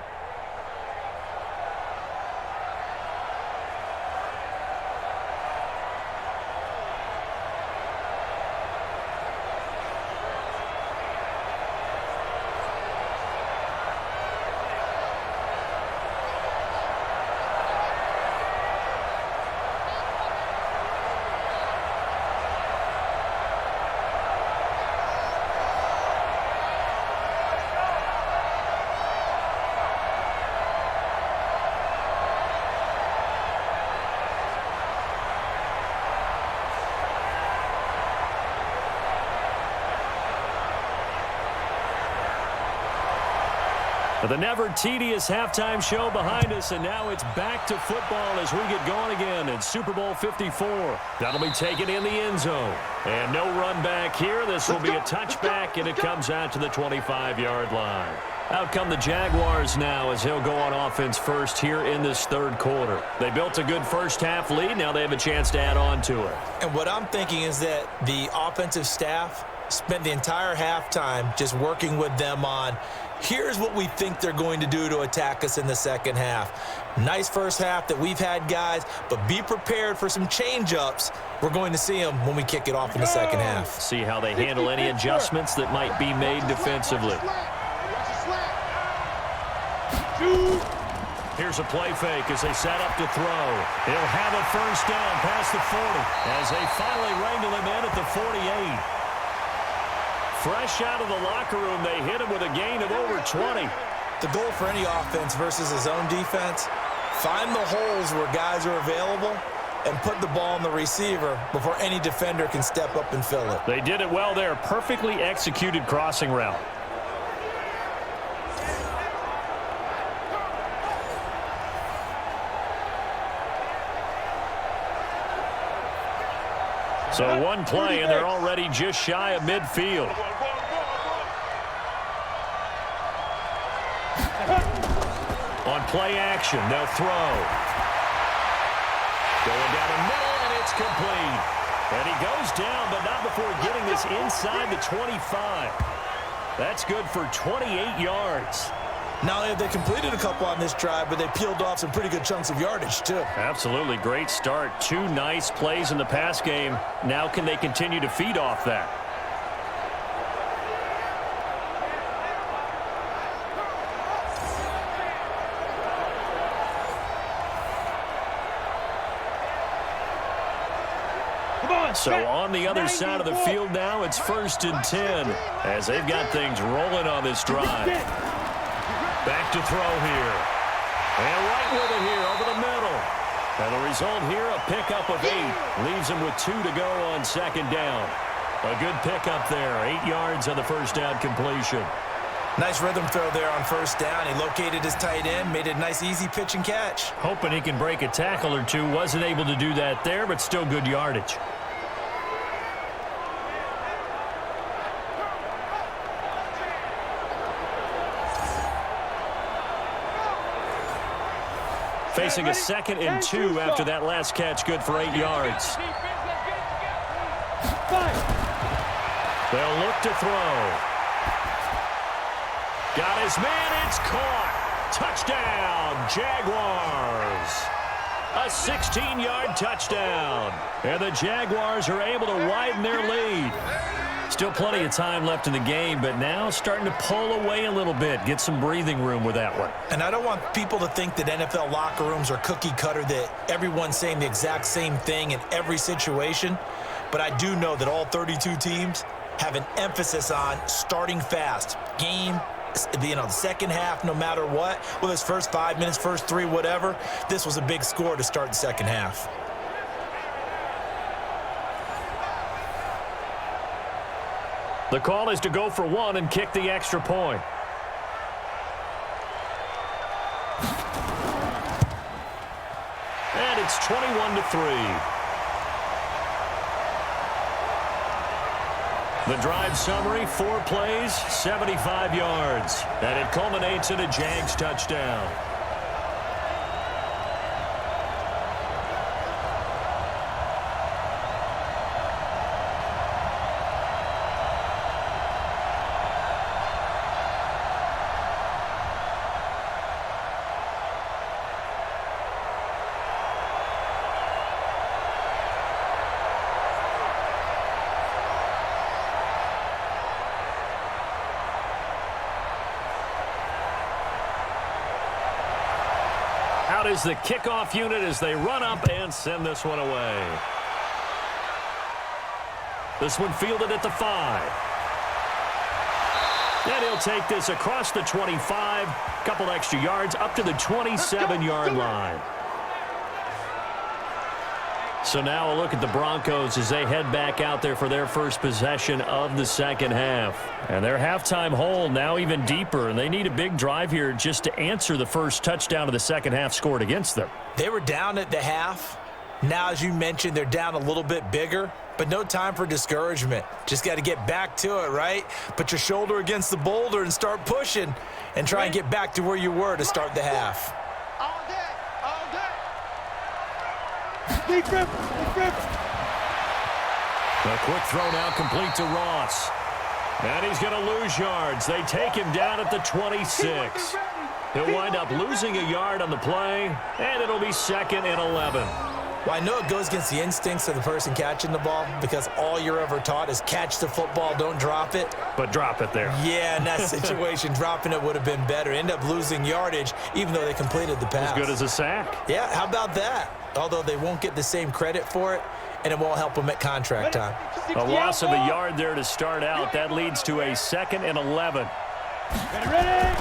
The never-tedious halftime show behind us, and now it's back to football as we get going again in Super Bowl 54. That'll be taken in the end zone. And no run back here. This will be a touchback, and it comes out to the 25-yard line. Out come the Jaguars now as he'll go on offense first here in this third quarter. They built a good first-half lead. Now they have a chance to add on to it. And what I'm thinking is that the offensive staff spent the entire halftime just working with them on, here's what we think they're going to do to attack us in the second half. Nice first half that we've had, guys, but be prepared for some change-ups. We're going to see them when we kick it off in the second half. See how they handle any adjustments that might be made defensively. Here's a play fake as they set up to throw. He'll have a first down past the 40 as they finally wrangle him in at the 48. Fresh out of the locker room, they hit him with a gain of over 20. The goal for any offense versus his own defense, find the holes where guys are available and put the ball on the receiver before any defender can step up and fill it. They did it well there. Perfectly executed crossing route. So one play, and they're already just shy of midfield. On play action, they'll throw. Going down the middle, and it's complete. And he goes down, but not before getting this inside the 25. That's good for 28 yards. Not only have they completed a couple on this drive, but they peeled off some pretty good chunks of yardage, too. Absolutely. Great start. 2 nice plays in the pass game. Now can they continue to feed off that? So on the other side of the field now, it's 1st and 10 as they've got things rolling on this drive. Back to throw here. And right with it here over the middle. And the result here, a pickup of 8. Leaves him with 2 to go on second down. A good pickup there. 8 yards on the first down completion. Nice rhythm throw there on first down. He located his tight end, made it a nice easy pitch and catch. Hoping he can break a tackle or two. Wasn't able to do that there, but still good yardage. Facing a 2nd and 2 after that last catch, good for 8 yards. They'll look to throw. Got his man, it's caught. Touchdown, Jaguars. A 16-yard touchdown. And the Jaguars are able to widen their lead. Still plenty of time left in the game, but now starting to pull away a little bit. Get some breathing room with that one. And I don't want people to think that NFL locker rooms are cookie cutter, that everyone's saying the exact same thing in every situation. But I do know that all 32 teams have an emphasis on starting fast, game the second half, no matter what, whether it's first 5 minutes, first 3, whatever, this was a big score to start the second half. The call is to go for one and kick the extra point. And it's 21-3. The drive summary, 4 plays, 75 yards. And it culminates in a Jags touchdown. Out is the kickoff unit as they run up and send this one away. This one fielded at the 5. And he'll take this across the 25, couple extra yards up to the 27-yard line. So now a look at the Broncos as they head back out there for their first possession of the second half. And their halftime hole now even deeper, and they need a big drive here just to answer the first touchdown of the second half scored against them. They were down at the half. Now, as you mentioned, they're down a little bit bigger, but no time for discouragement. Just got to get back to it, right? Put your shoulder against the boulder and start pushing and try and get back to where you were to start the half. All day, all day. Defense. A quick throw now complete to Ross. And he's going to lose yards. They take him down at the 26. He'll wind up losing a yard on the play, and it'll be 2nd and 11. Well, I know it goes against the instincts of the person catching the ball because all you're ever taught is catch the football, don't drop it. But drop it there. Yeah, in that situation, dropping it would have been better. End up losing yardage even though they completed the pass. As good as a sack. Yeah, how about that? Although they won't get the same credit for it, and it won't help them at contract time. A loss of a yard there to start out. That leads to a 2nd and 11. Ready?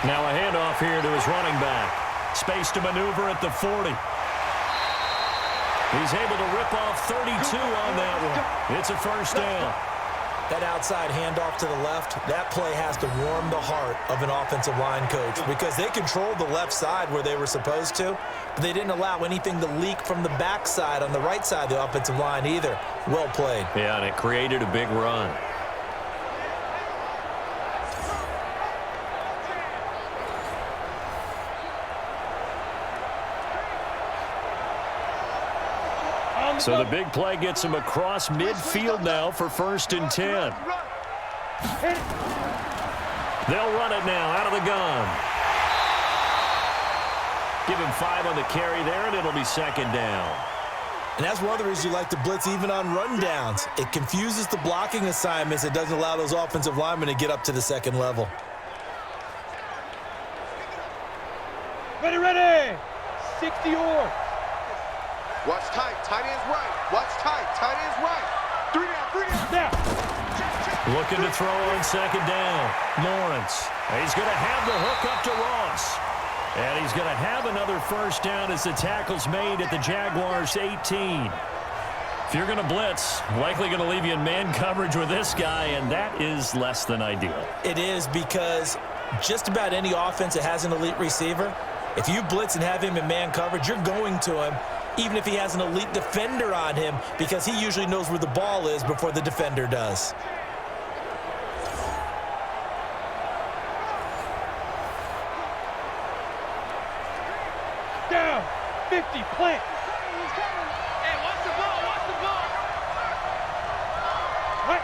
Now a handoff here to his running back. Space to maneuver at the 40. He's able to rip off 32 on that one. It's a first down. That outside handoff to the left, that play has to warm the heart of an offensive line coach because they controlled the left side where they were supposed to, but they didn't allow anything to leak from the backside on the right side of the offensive line either. Well played. Yeah, and it created a big run. So the big play gets him across midfield now for 1st and 10. They'll run it now out of the gun. Give him 5 on the carry there, and it'll be 2nd down. And that's one of the reasons you like to blitz even on rundowns. It confuses the blocking assignments. It doesn't allow those offensive linemen to get up to the second level. Ready. 60 or. Watch tight ends right. Watch tight ends right. 3 down. Now. Looking to throw on 2nd down. Lawrence. He's going to have the hook up to Ross. And he's going to have another first down as the tackle's made at the Jaguars' 18. If you're going to blitz, likely going to leave you in man coverage with this guy, and that is less than ideal. It is because just about any offense that has an elite receiver, if you blitz and have him in man coverage, you're going to him, even if he has an elite defender on him, because he usually knows where the ball is before the defender does. Down. 50. Plant. Hey, watch the ball. Right.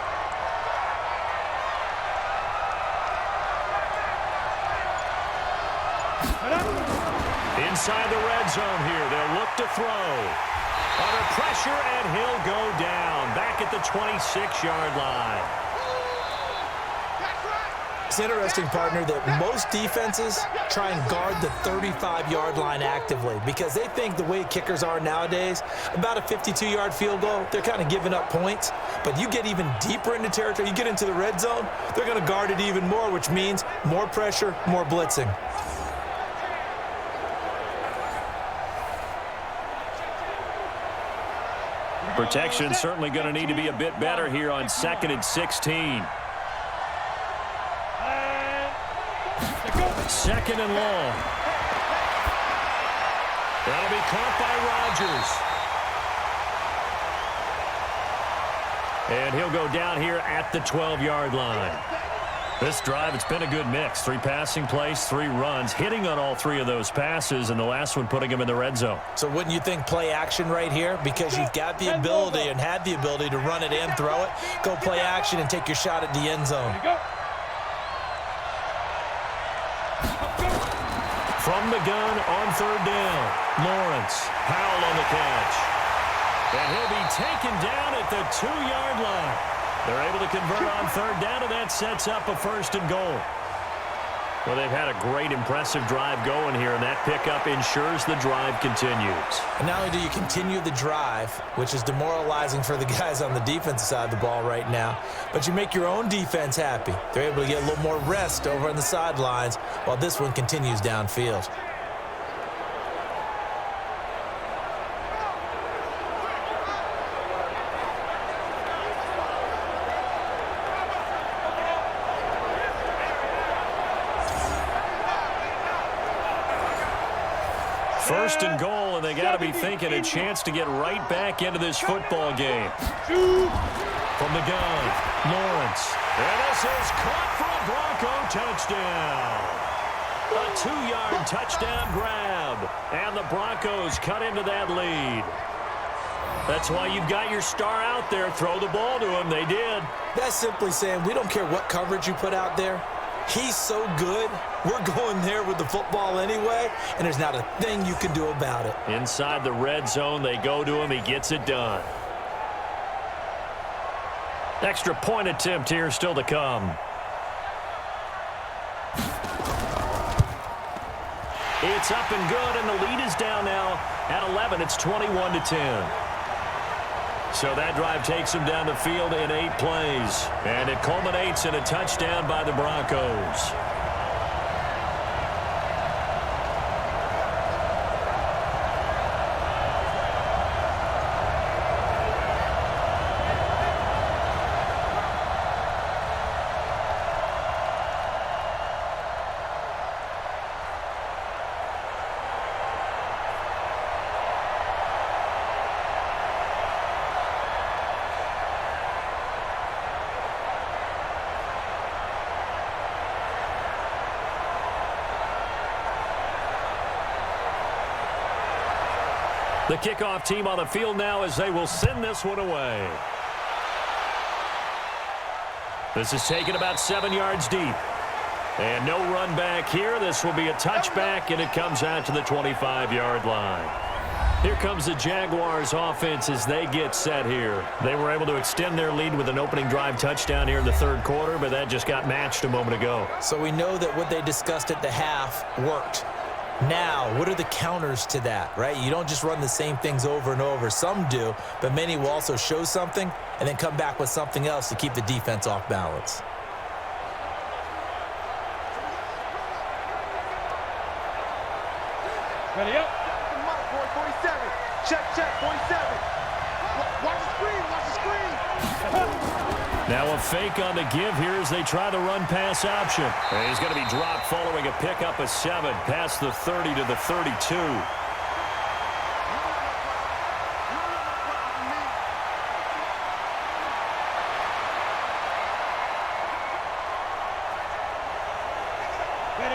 Inside the red zone here, they'll look to throw. Under pressure, and he'll go down. Back at the 26-yard line. It's interesting, partner, that most defenses try and guard the 35-yard line actively because they think the way kickers are nowadays, about a 52-yard field goal, they're kind of giving up points. But you get even deeper into territory, you get into the red zone, they're going to guard it even more, which means more pressure, more blitzing. Protection certainly going to need to be a bit better here on 2nd and 16. 2nd and long. That'll be caught by Rodgers. And he'll go down here at the 12-yard line. This drive, it's been a good mix. 3 passing plays, 3 runs, hitting on all 3 of those passes, and the last one putting him in the red zone. So wouldn't you think play action right here? Because you've got the ability and had the ability to run it and throw it. Go play action and take your shot at the end zone. From the gun on 3rd down, Lawrence, Howell on the catch. And he'll be taken down at the 2-yard line. They're able to convert on 3rd down, and that sets up a 1st and goal. Well, they've had a great, impressive drive going here, and that pickup ensures the drive continues. And not only do you continue the drive, which is demoralizing for the guys on the defensive side of the ball right now, but you make your own defense happy. They're able to get a little more rest over on the sidelines while this one continues downfield. First and goal, and they got to be thinking a chance to get right back into this football game. From the gun, Lawrence. And this is caught for a Bronco touchdown. A 2-yard touchdown grab, and the Broncos cut into that lead. That's why you've got your star out there. Throw the ball to him. They did. That's simply saying we don't care what coverage you put out there. He's so good, we're going there with the football anyway, and there's not a thing you can do about it. Inside the red zone, they go to him. He gets it done. Extra point attempt here still to come. It's up and good, and the lead is down now at 11. It's 21-10. So that drive takes him down the field in 8 plays. And it culminates in a touchdown by the Broncos. The kickoff team on the field now as they will send this one away. This is taken about 7 yards deep. And no run back here. This will be a touchback, and it comes out to the 25-yard line. Here comes the Jaguars offense as they get set here. They were able to extend their lead with an opening drive touchdown here in the 3rd quarter, but that just got matched a moment ago. So we know that what they discussed at the half worked. Now, what are the counters to that, right? You don't just run the same things over and over. Some do, but many will also show something and then come back with something else to keep the defense off balance. Ready up. Mark, 47. Check, 47. Watch the screen, watch the screen. Now a fake on the give here as they try the run-pass option. And he's going to be dropped following a pickup of 7 past the 30 to the 32.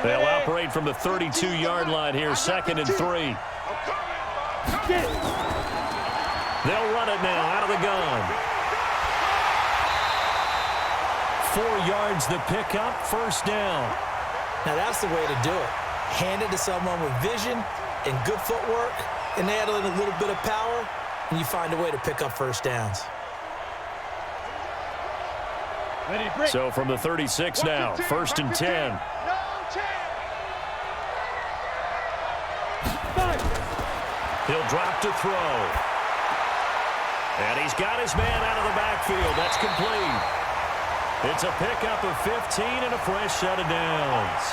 They'll operate from the 32-yard line here, 2nd and 3. They'll run it now out of the gun. 4 yards the pickup, 1st down. Now that's the way to do it. Hand it to someone with vision and good footwork, and add in a little bit of power, and you find a way to pick up 1st downs. So from the 36 now, 1st and 10. He'll drop to throw. And he's got his man out of the backfield. That's complete. It's a pickup of 15 and a fresh set of downs.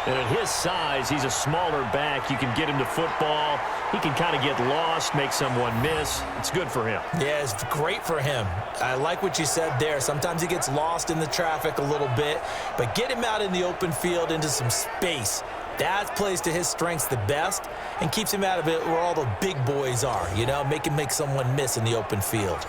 And at his size, he's a smaller back. You can get him to football. He can kind of get lost, make someone miss. It's good for him. Yeah, it's great for him. I like what you said there. Sometimes he gets lost in the traffic a little bit, but get him out in the open field into some space. That plays to his strengths the best and keeps him out of it where all the big boys are, you know, make him make someone miss in the open field.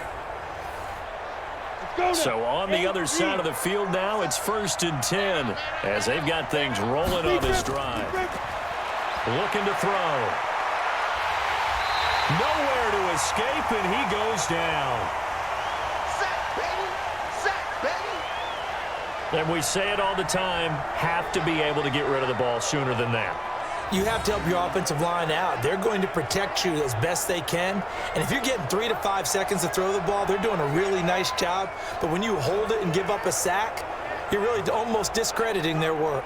So on the other side of the field now, it's 1st and 10 as they've got things rolling on this drive. Looking to throw. Nowhere to escape, and he goes down. Sack, baby! Sack, baby! And we say it all the time, have to be able to get rid of the ball sooner than that. You have to help your offensive line out. They're going to protect you as best they can. And if you're getting 3 to 5 seconds to throw the ball, they're doing a really nice job. But when you hold it and give up a sack, you're really almost discrediting their work.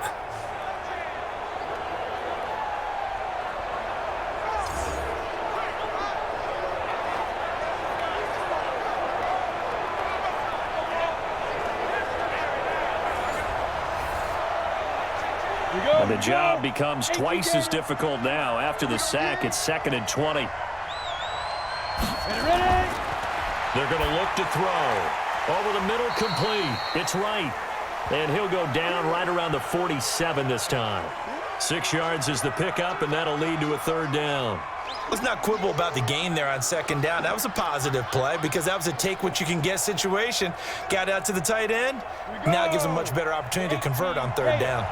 And the job becomes twice as difficult now. After the sack, it's 2nd and 20. They're going to look to throw. Over the middle, complete. It's right. And he'll go down right around the 47 this time. 6 yards is the pickup, and that'll lead to a 3rd down. Let's not quibble about the gain there on 2nd down. That was a positive play because that was a take-what-you-can-get situation. Got out to the tight end. Now it gives them a much better opportunity to convert on 3rd down.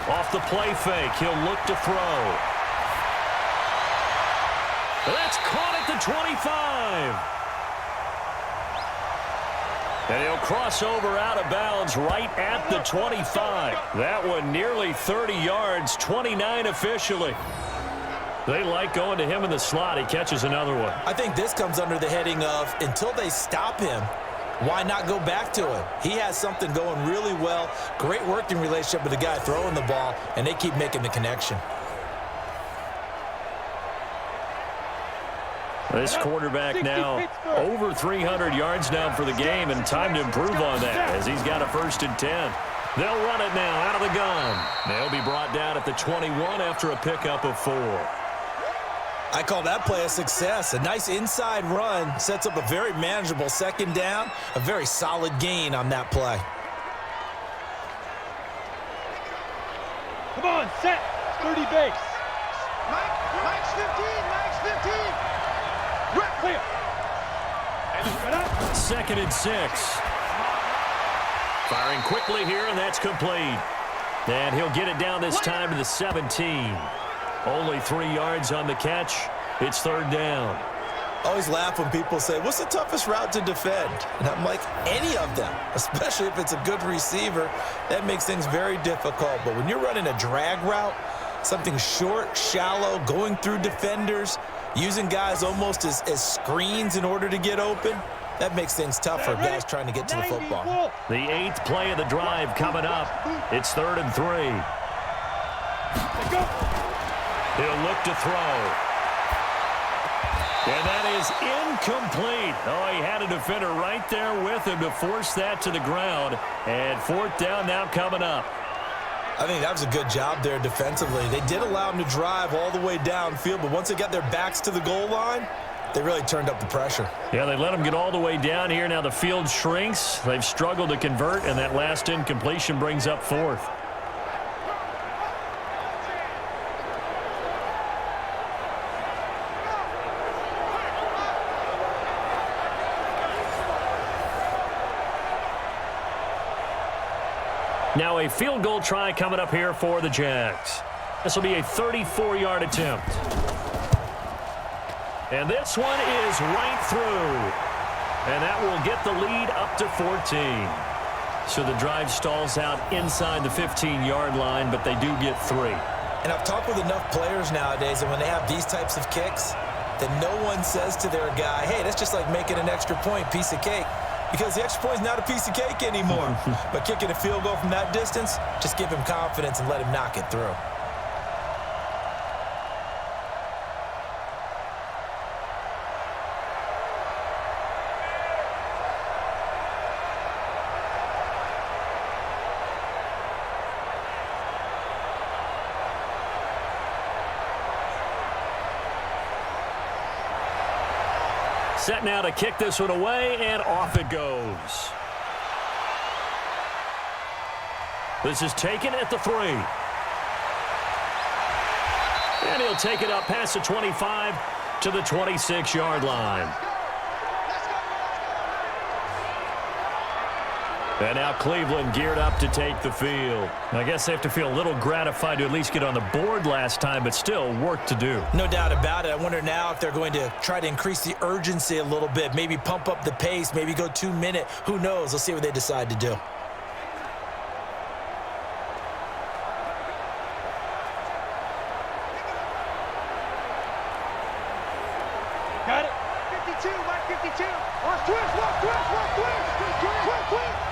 Off the play fake, he'll look to throw. That's caught at the 25. And he'll cross over out of bounds right at the 25. That one nearly 30 yards, 29 officially. They like going to him in the slot. He catches another one. I think this comes under the heading of until they stop him, why not go back to him? He has something going really well. Great working relationship with the guy throwing the ball, and they keep making the connection. This quarterback now over 300 yards now for the game, and time to improve on that as he's got a 1st and 10. They'll run it now out of the gun. They'll be brought down at the 21 after a pickup of 4. I call that play a success. A nice inside run sets up a very manageable 2nd down, a very solid gain on that play. Come on, set. 30 base. Mike's 15. Mike's 15. Right, clear. 2nd and 6. Firing quickly here, and that's complete. And he'll get it down this time to the 17. Only 3 yards on the catch. It's 3rd down. I always laugh when people say, what's the toughest route to defend? And I'm like, any of them, especially if it's a good receiver. That makes things very difficult. But when you're running a drag route, something short, shallow, going through defenders, using guys almost as screens in order to get open, that makes things tough for guys trying to get to the football. The 8th play of the drive coming up. It's 3rd and 3. He'll look to throw. And that is incomplete. Oh, he had a defender right there with him to force that to the ground. And 4th down now coming up. I think that was a good job there defensively. They did allow him to drive all the way downfield, but once they got their backs to the goal line, they really turned up the pressure. Yeah, they let him get all the way down here. Now the field shrinks. They've struggled to convert, and that last incompletion brings up 4th. Now a field goal try coming up here for the Jags. This will be a 34-yard attempt. And this one is right through. And that will get the lead up to 14. So the drive stalls out inside the 15-yard line, but they do get 3. And I've talked with enough players nowadays, and when they have these types of kicks, that no one says to their guy, hey, that's just like making an extra point, piece of cake. Because the extra point is not a piece of cake anymore. But kicking a field goal from that distance, just give him confidence and let him knock it through. Set now to kick this one away, and off it goes. This is taken at the 3. And he'll take it up past the 25 to the 26-yard line. And now Cleveland geared up to take the field. I guess they have to feel a little gratified to at least get on the board last time, but still work to do. No doubt about it. I wonder now if they're going to try to increase the urgency a little bit, maybe pump up the pace, maybe go 2-minute. Who knows? Let's see what they decide to do. Got it. 52, Mike 52. Watch twist, watch twist, watch twist. Twist, twist.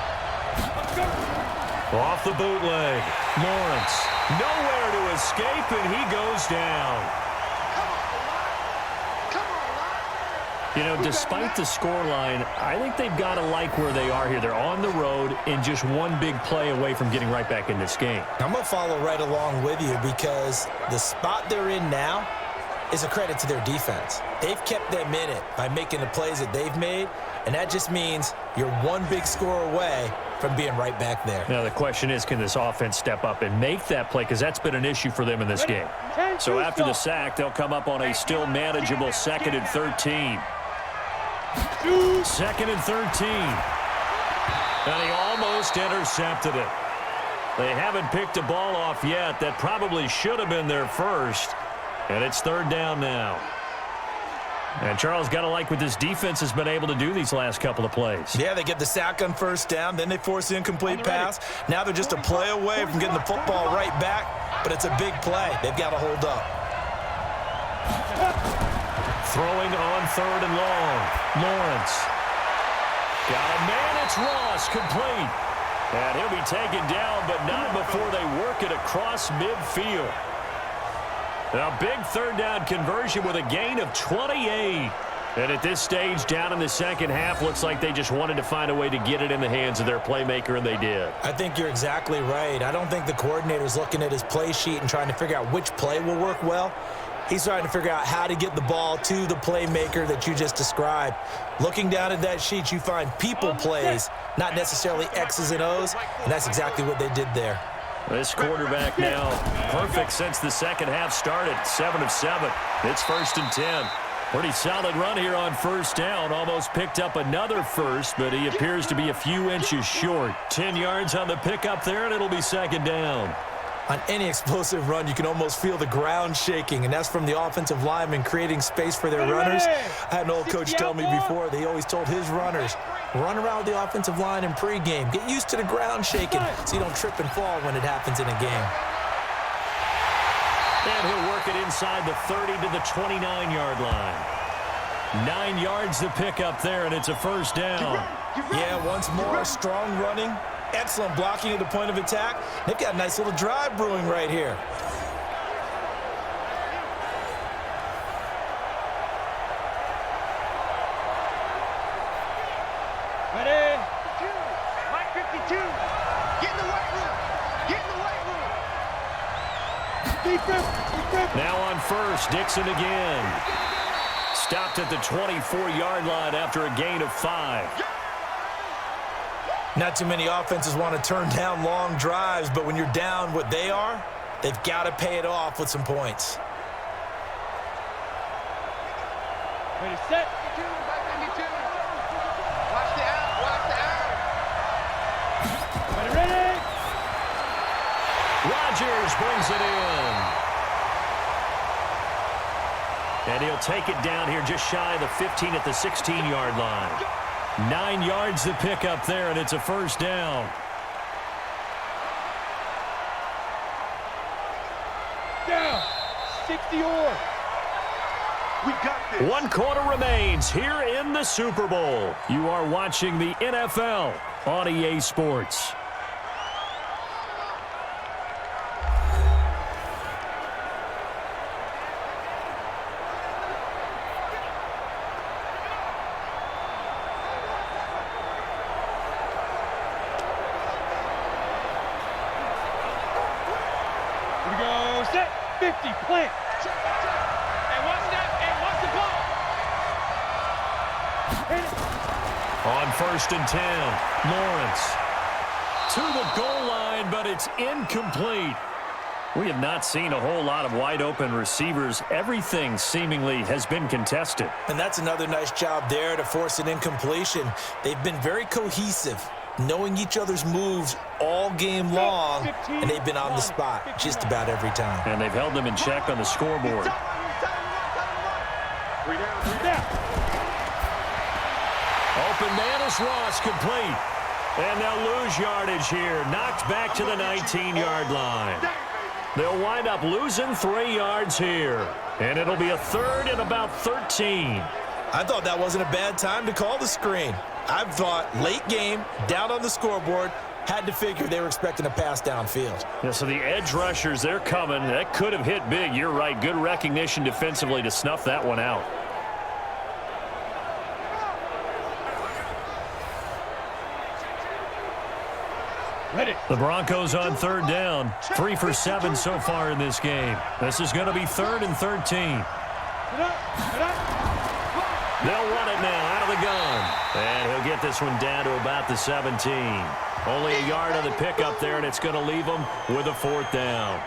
Off the bootleg. Lawrence. Nowhere to escape, and he goes down. You know, despite the scoreline, I think they've got to like where they are here. They're on the road and just one big play away from getting right back in this game. I'm going to follow right along with you because the spot they're in now is a credit to their defense. They've kept them in it by making the plays that they've made, and that just means you're one big score away from being right back there. Now, the question is, can this offense step up and make that play? Because that's been an issue for them in this game. So after the sack, they'll come up on a still manageable 2nd and 13. 2nd and 13. And he almost intercepted it. They haven't picked a ball off yet. That probably should have been their first. And it's 3rd down now. And Charles, got to like what this defense has been able to do these last couple of plays. Yeah, they get the sack on 1st down, then they force the incomplete pass. Now they're just a play away from getting the football right back, but it's a big play. They've got to hold up. Throwing on 3rd and long. Lawrence. Got a man, it's Ross, complete. And he'll be taken down, but not before they work it across midfield. A big 3rd down conversion with a gain of 28. And at this stage, down in the second half, looks like they just wanted to find a way to get it in the hands of their playmaker, and they did. I think you're exactly right. I don't think the coordinator's looking at his play sheet and trying to figure out which play will work well. He's trying to figure out how to get the ball to the playmaker that you just described. Looking down at that sheet, you find people plays, not necessarily X's and O's, and that's exactly what they did there. This quarterback now perfect since the second half started. 7 of 7. It's 1st and 10. Pretty solid run here on 1st down. Almost picked up another first, but he appears to be a few inches short. 10 yards on the pickup there, and it'll be 2nd down. On any explosive run, you can almost feel the ground shaking, and that's from the offensive linemen creating space for their runners. I had an old coach tell me before that he always told his runners, run around with the offensive line in pregame. Get used to the ground shaking so you don't trip and fall when it happens in a game. And he'll work it inside the 30 to the 29-yard line. 9 yards to pick up there, and it's a 1st down. Yeah, once more, strong running. Excellent blocking at the point of attack. They've got a nice little drive brewing right here. Ready? Mike 52. Get in the weight room. Get in the weight room. Defense. Now on 1st, Dixon again. Stopped at the 24-yard line after a gain of 5. Not too many offenses want to turn down long drives, but when you're down what they are, they've got to pay it off with some points. Ready, set. 52, Mike 52. Watch the out, watch the out. Ready. Rodgers brings it in. And he'll take it down here just shy of the 15 at the 16-yard line. 9 yards to pick up there, and it's a 1st down. 60 or. We got this. 1 quarter remains here in the Super Bowl. You are watching the NFL on EA Sports. Here we go. Set. 50. Plant. And watch that. And watch the ball. Hit it. On 1st and 10, Lawrence to the goal line, but it's incomplete. We have not seen a whole lot of wide-open receivers. Everything seemingly has been contested. And that's another nice job there to force an incompletion. They've been very cohesive, knowing each other's moves all game long, and they've been on the spot just about every time. And they've held them in check on the scoreboard. 3 down, 3 down. Open man is Ross, complete. And they'll lose yardage here. Knocked back to the 19-yard line. They'll wind up losing 3 yards here. And it'll be a 3rd and about 13. I thought that wasn't a bad time to call the screen. I thought late game, down on the scoreboard, had to figure they were expecting a pass downfield. Yeah, so the edge rushers, they're coming. That could have hit big. You're right. Good recognition defensively to snuff that one out. Ready. The Broncos on 3rd down. 3 for 7 so far in this game. This is going to be 3rd and 13. Get up. Get up. They'll run it now out of the gun. And he'll get this one down to about the 17. Only a yard on the pickup there, and it's going to leave them with a 4th down.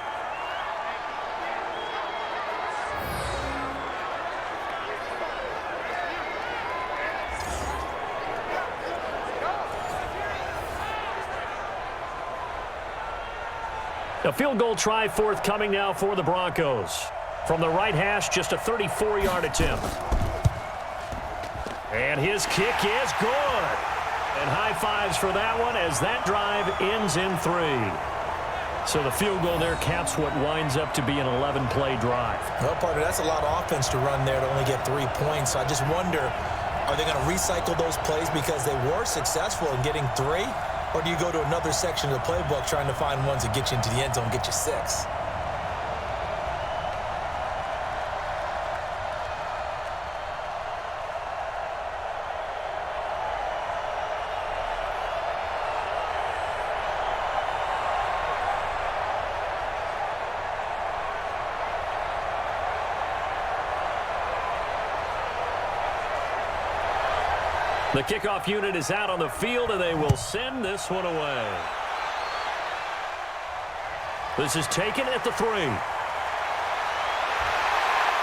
A field goal try forthcoming now for the Broncos. From the right hash, just a 34-yard attempt. And his kick is good. And high fives for that one as that drive ends in 3. So the field goal there caps what winds up to be an 11-play drive. Well, partner, that's a lot of offense to run there to only get 3 points. So I just wonder, are they going to recycle those plays because they were successful in getting 3? Or do you go to another section of the playbook trying to find ones that get you into the end zone and get you 6? The kickoff unit is out on the field, and they will send this one away. This is taken at the 3.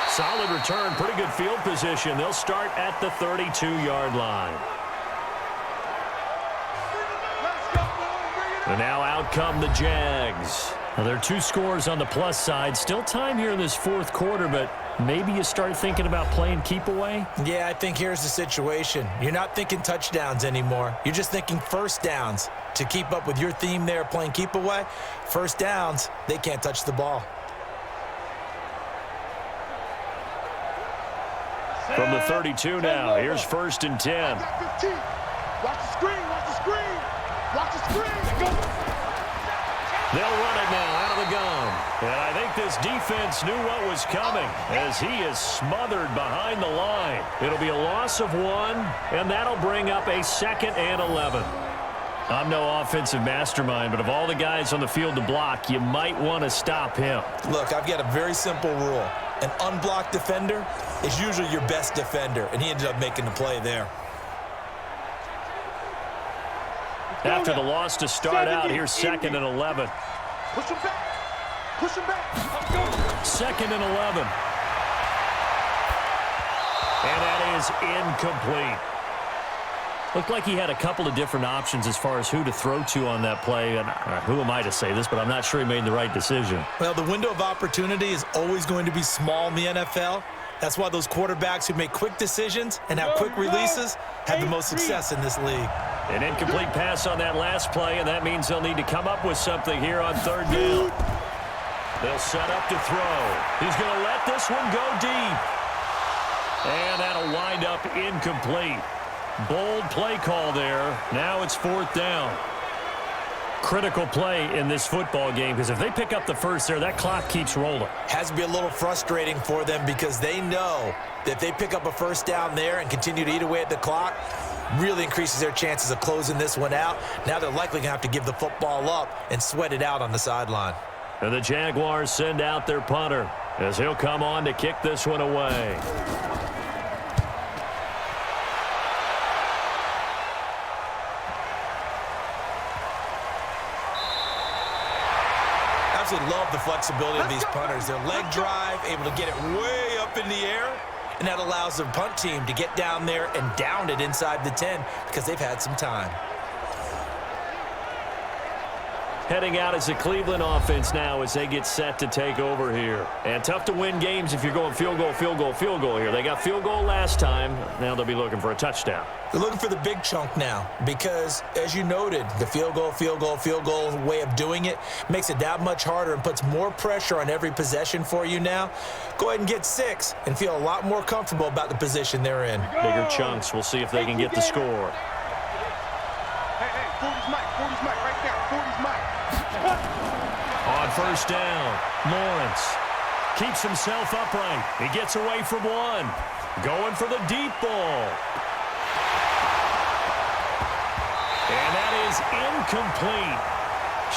Solid return, pretty good field position. They'll start at the 32-yard line. And now out come the Jags. Now, there are 2 scores on the plus side. Still time here in this 4th quarter, but maybe you start thinking about playing keep away? Yeah, I think here's the situation. You're not thinking touchdowns anymore. You're just thinking first downs. To keep up with your theme there, playing keep away, first downs, they can't touch the ball. From the 32 now, here's 1st and 10. Watch the screen, watch the screen. Watch the screen. Go. They'll run it now out of the gun. And I think this defense knew what was coming as he is smothered behind the line. It'll be a loss of 1, and that'll bring up a 2nd and 11. I'm no offensive mastermind, but of all the guys on the field to block, you might want to stop him. Look, I've got a very simple rule. An unblocked defender is usually your best defender, and he ended up making the play there. After the loss to start out, here's 2nd and 11. Push him back. Push him back. 2nd and 11. And that is incomplete. Looked like he had a couple of different options as far as who to throw to on that play. And who am I to say this, but I'm not sure he made the right decision. Well, the window of opportunity is always going to be small in the NFL. That's why those quarterbacks who make quick decisions and have quick releases have the most success in this league. An incomplete pass on that last play, and that means they'll need to come up with something here on 3rd down. They'll set up to throw. He's going to let this one go deep. And that'll wind up incomplete. Bold play call there. Now it's 4th down. Critical play in this football game because if they pick up the first there, that clock keeps rolling. Has to be a little frustrating for them because they know that if they pick up a first down there and continue to eat away at the clock, really increases their chances of closing this one out. Now they're likely going to have to give the football up and sweat it out on the sideline. And the Jaguars send out their punter as he'll come on to kick this one away. Absolutely love the flexibility of these punters. Their leg drive, able to get it way up in the air, and that allows the punt team to get down there and down it inside the 10 because they've had some time. Heading out is the Cleveland offense now as they get set to take over here. And tough to win games if you're going field goal, field goal, field goal here. They got field goal last time. Now they'll be looking for a touchdown. They're looking for the big chunk now because, as you noted, the field goal, field goal, field goal way of doing it makes it that much harder and puts more pressure on every possession for you now. Go ahead and get 6 and feel a lot more comfortable about the position they're in. Bigger chunks. We'll see if they can get the score. Hey, 40's Mike, 40's Mike, right there, 40's Mike. On first down, Lawrence keeps himself upright. He gets away from one. Going for the deep ball. And that is incomplete.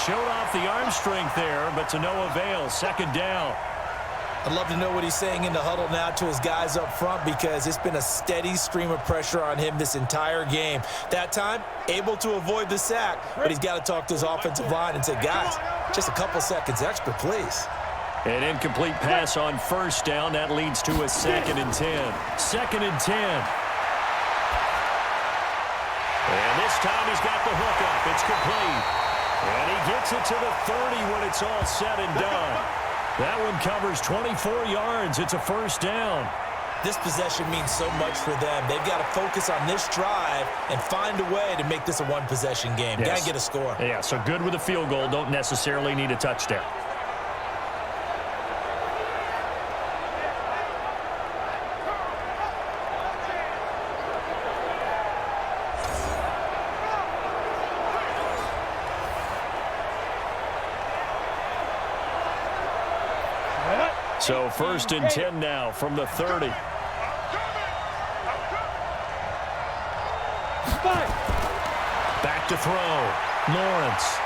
Showed off the arm strength there, but to no avail. 2nd down. I'd love to know what he's saying in the huddle now to his guys up front because it's been a steady stream of pressure on him this entire game. That time, able to avoid the sack, but he's got to talk to his offensive line and say, guys, just a couple seconds extra, please. An incomplete pass on first down. That leads to a 2nd and 10. 2nd and 10. And this time he's got the hook up. It's complete. And he gets it to the 30 when it's all said and done. That one covers 24 yards. It's a first down. This possession means so much for them. They've got to focus on this drive and find a way to make this a one-possession game. Yes. Got to get a score. Yeah, so good with a field goal. Don't necessarily need a touchdown. So 1st and 10 now from the 30. Back to throw. Lawrence.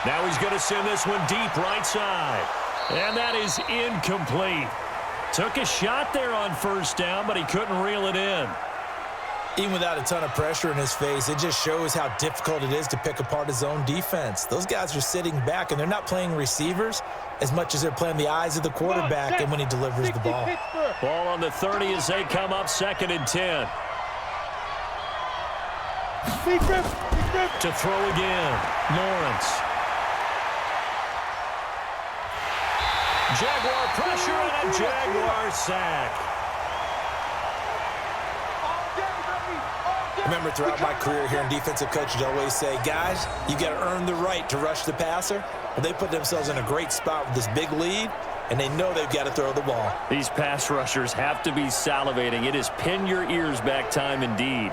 Now he's going to send this one deep right side. And that is incomplete. Took a shot there on first down, but he couldn't reel it in. Even without a ton of pressure in his face, it just shows how difficult it is to pick apart his own defense. Those guys are sitting back, and they're not playing receivers as much as they're playing the eyes of the quarterback and when he delivers the ball. Ball on the 30 as they come up 2nd and 10. To throw again, Lawrence. Jaguar pressure and a Jaguar sack. Remember, throughout my career here in defensive coaches, I always say, guys, you got to earn the right to rush the passer. Well, they put themselves in a great spot with this big lead, and they know they've got to throw the ball. These pass rushers have to be salivating. It is pin your ears back time indeed.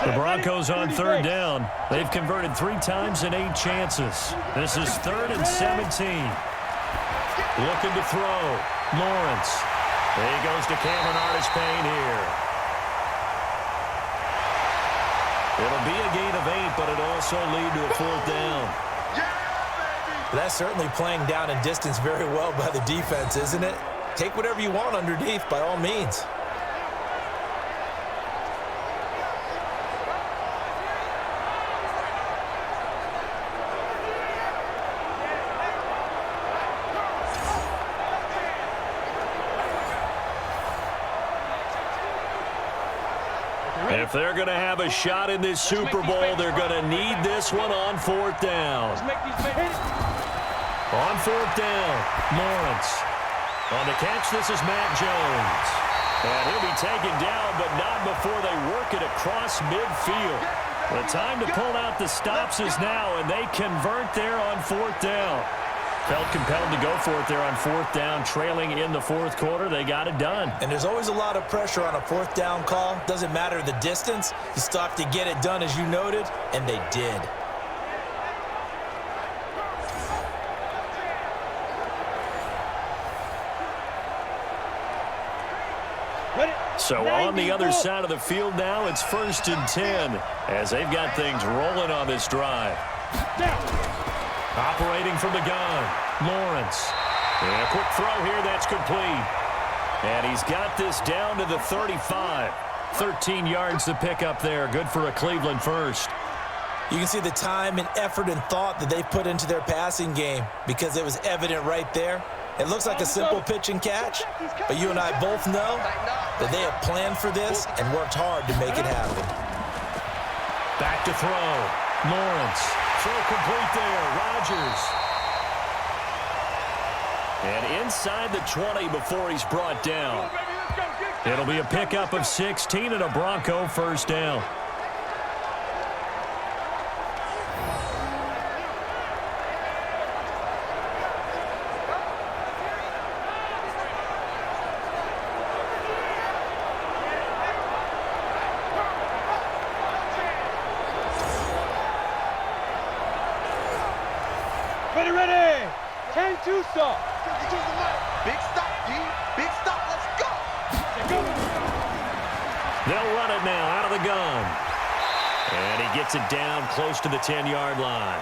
The Broncos on 3rd down. They've converted 3 times in 8 chances. This is 3rd and 17. Looking to throw. Lawrence. There he goes to Cameron Artis-Payne here. It'll be a gain of 8, but it'll also lead to a 4th down. That's certainly playing down in distance very well by the defense, isn't it? Take whatever you want underneath by all means. If they're going to have a shot in this Super Bowl, they're going to need this one on fourth down. On fourth down, Lawrence. On the catch, this is Matt Jones. And he'll be taken down, but not before they work it across midfield. The time to pull out the stops is now, and they convert there on fourth down. Felt compelled to go for it there on fourth down, trailing in the fourth quarter. They got it done. And there's always a lot of pressure on a fourth down call. Doesn't matter the distance. You still have to get it done, as you noted, and they did. So on the other side of the field now, it's 1st and 10 as they've got things rolling on this drive. Operating from the gun, Lawrence. And a quick throw here, that's complete. And he's got this down to the 35. 13 yards to pick up there. Good for a Cleveland first. You can see the time and effort and thought that they put into their passing game because it was evident right there. It looks like a simple pitch and catch, but you and I both know that they have planned for this and worked hard to make it happen. Back to throw. Lawrence. Throw complete there. Rodgers. And inside the 20 before he's brought down. It'll be a pickup of 16 and a Bronco first down. Ready. 10-2 stop. Big stop, D. Big stop. Let's go. They'll run it now out of the gun. And he gets it down close to the 10-yard line.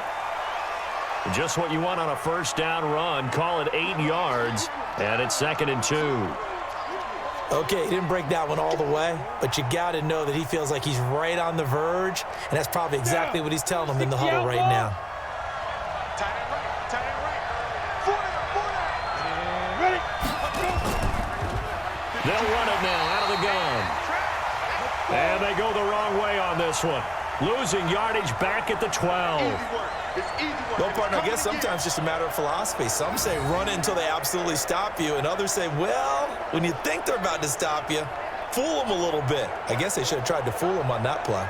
Just what you want on a first down run. Call it 8 yards. And it's 2nd and 2. Okay, he didn't break that one all the way, but you got to know that he feels like he's right on the verge, and that's probably exactly what he's telling them in the huddle right now. They'll run it now out of the gun. And they go the wrong way on this one. Losing yardage back at the 12. Well, partner, I guess sometimes just a matter of philosophy. Some say run it until they absolutely stop you, and others say, well, when you think they're about to stop you, fool them a little bit. I guess they should have tried to fool them on that play.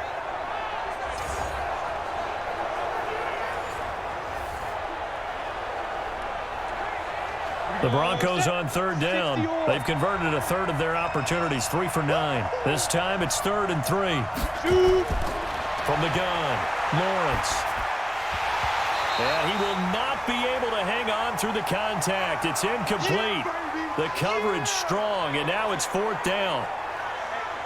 The Broncos on third down. They've converted a third of their opportunities, 3 for 9. This time it's 3rd and 3. From the gun, Lawrence. And he will not be able to hang on through the contact. It's incomplete. The coverage strong, and now it's 4th down.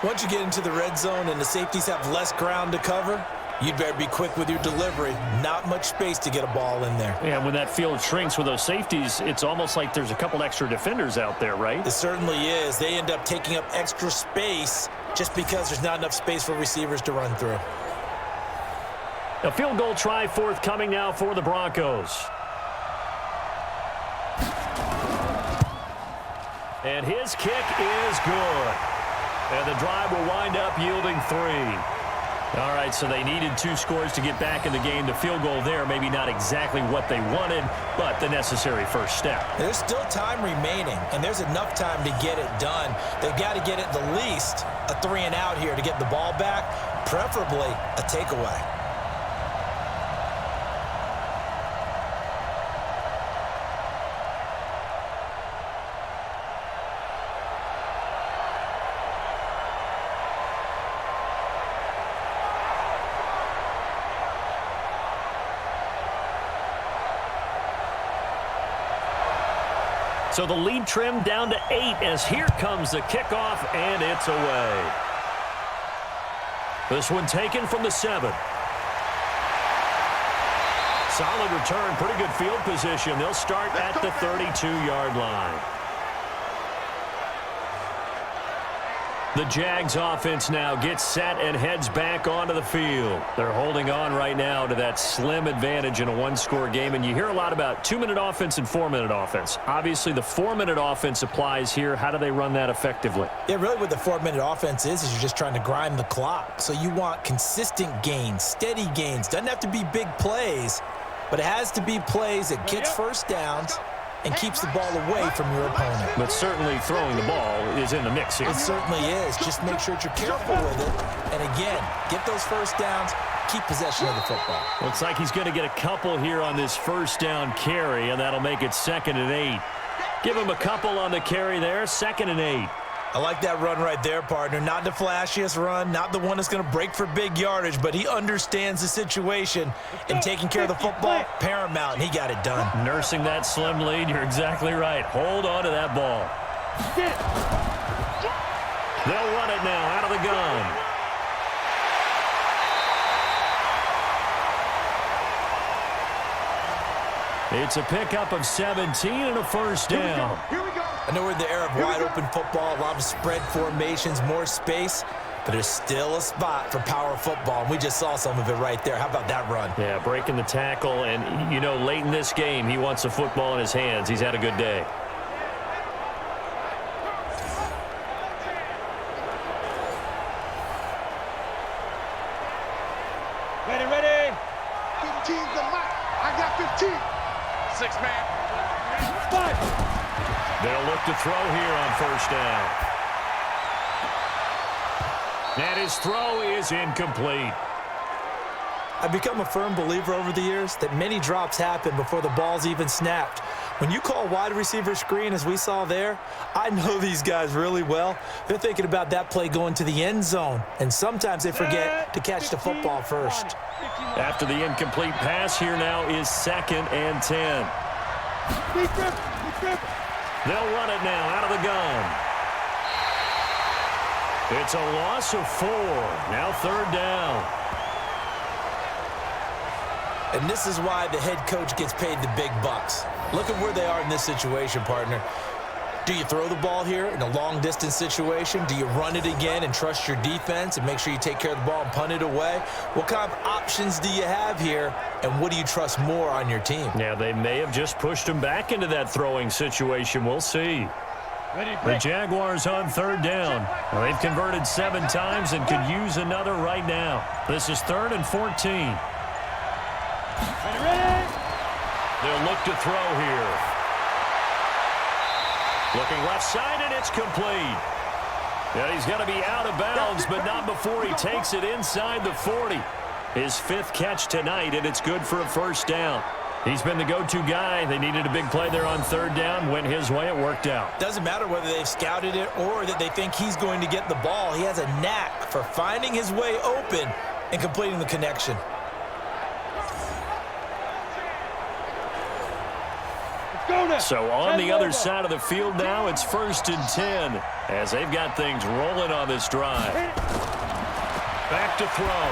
Once you get into the red zone and the safeties have less ground to cover, you'd better be quick with your delivery. Not much space to get a ball in there. Yeah, when that field shrinks with those safeties, it's almost like there's a couple extra defenders out there, right? It certainly is. They end up taking up extra space just because there's not enough space for receivers to run through. A field goal try forthcoming now for the Broncos. And his kick is good. And the drive will wind up yielding 3. All right, so they needed 2 scores to get back in the game. The field goal there, maybe not exactly what they wanted, but the necessary first step. There's still time remaining, and there's enough time to get it done. They've got to get at the least a 3 and out here to get the ball back, preferably a takeaway. So the lead trimmed down to 8 as here comes the kickoff, and it's away. This one taken from the 7. Solid return, pretty good field position. They'll start at the 32-yard line. The Jags offense now gets set and heads back onto the field. They're holding on right now to that slim advantage in a one-score game, and you hear a lot about 2-minute offense and 4-minute offense. Obviously, the 4-minute offense applies here. How do they run that effectively? Yeah, really what the 4-minute offense is you're just trying to grind the clock. So you want consistent gains, steady gains. Doesn't have to be big plays, but it has to be plays that gets first downs and keeps the ball away from your opponent. But certainly throwing the ball is in the mix here. It certainly is. Just make sure that you're careful with it. And again, get those first downs, keep possession of the football. Looks like he's going to get a couple here on this first down carry, and that'll make it 2nd and 8. Give him a couple on the carry there, 2nd and 8. I like that run right there, partner. Not the flashiest run, not the one that's going to break for big yardage, but he understands the situation, and taking care of the football, paramount, and he got it done. Nursing that slim lead, you're exactly right. Hold on to that ball. They'll run it now out of the gun. It's a pickup of 17 and a first down. Here we go. I know we're in the era of wide-open football, a lot of spread formations, more space, but there's still a spot for power football, and we just saw some of it right there. How about that run? Yeah, breaking the tackle, and, you know, late in this game, he wants the football in his hands. He's had a good day. Ready. 15's the mic. I got 15. 6-man. 5. They'll look to throw here on first down. And his throw is incomplete. I've become a firm believer over the years that many drops happen before the ball's even snapped. When you call wide receiver screen, as we saw there, I know these guys really well. They're thinking about that play going to the end zone, and sometimes they forget to catch the football first. After the incomplete pass, here now is 2nd and 10. They'll run it now out of the gun. It's a loss of 4. Now 3rd down. And this is why the head coach gets paid the big bucks. Look at where they are in this situation, partner. Do you throw the ball here in a long-distance situation? Do you run it again and trust your defense and make sure you take care of the ball and punt it away? What kind of options do you have here, and what do you trust more on your team? Yeah, they may have just pushed him back into that throwing situation. We'll see. The Jaguars on 3rd down. Well, they've converted 7 times and could use another right now. This is 3rd and 14. Ready. They'll look to throw here. Looking left side, and it's complete. Yeah, he's got to be out of bounds, but not before he takes it inside the 40. His 5th catch tonight, and it's good for a first down. He's been the go-to guy. They needed a big play there on 3rd down. Went his way. It worked out. Doesn't matter whether they've scouted it or that they think he's going to get the ball. He has a knack for finding his way open and completing the connection. So on the other side of the field now, it's 1st and 10 as they've got things rolling on this drive. Back to throw.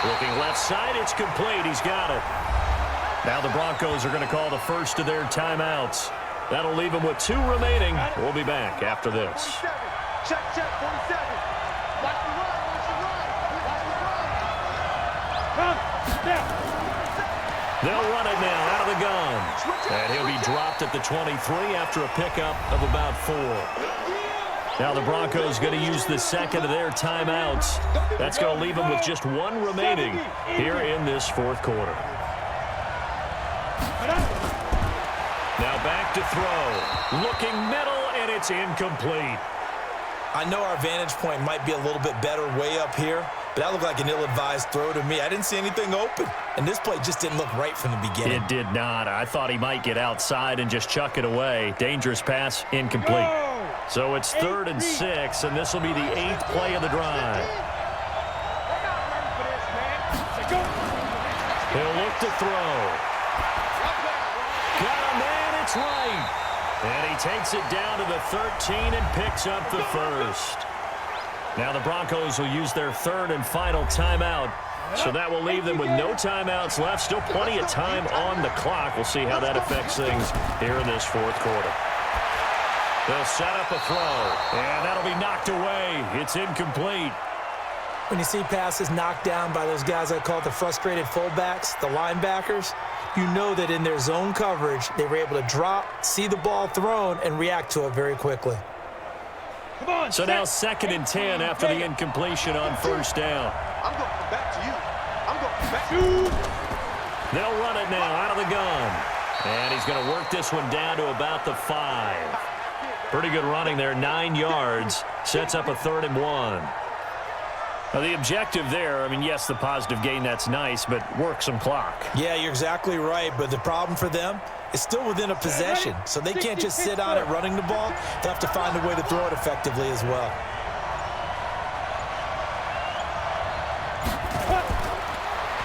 Looking left side, it's complete. He's got it. Now the Broncos are going to call the first of their timeouts. That'll leave them with 2 remaining. We'll be back after this. Check, 47. Watch the run, watch the run, watch the run. Come, step. They'll run it now out of the gun. And he'll be dropped at the 23 after a pickup of about 4. Now the Broncos going to use the 2nd of their timeouts. That's going to leave them with just 1 remaining here in this 4th quarter. Now back to throw. Looking middle, and it's incomplete. I know our vantage point might be a little bit better way up here, but that looked like an ill-advised throw to me. I didn't see anything open, and this play just didn't look right from the beginning. It did not. I thought he might get outside and just chuck it away. Dangerous pass, incomplete. So it's 3rd and 6, and this will be the 8th play of the drive. He'll look to throw. Got a man, it's right. And he takes it down to the 13 and picks up the first. Now the Broncos will use their 3rd and final timeout. So that will leave them with no timeouts left. Still plenty of time on the clock. We'll see how that affects things here in this 4th quarter. They'll set up a throw, and that'll be knocked away. It's incomplete. When you see passes knocked down by those guys I call the frustrated fullbacks, the linebackers, you know that in their zone coverage, they were able to drop, see the ball thrown, and react to it very quickly. Come on, So now 2nd and 10 after the incompletion on first down. I'm going back to you. I'm going back to you. They'll run it now out of the gun. And he's going to work this one down to about the 5. Pretty good running there, 9 yards. Sets up a 3rd and 1. Now, the objective there, I mean, yes, the positive gain, that's nice, but work some clock. Yeah, you're exactly right, but the problem for them is still within a possession, so they can't just sit on it running the ball. They have to find a way to throw it effectively as well.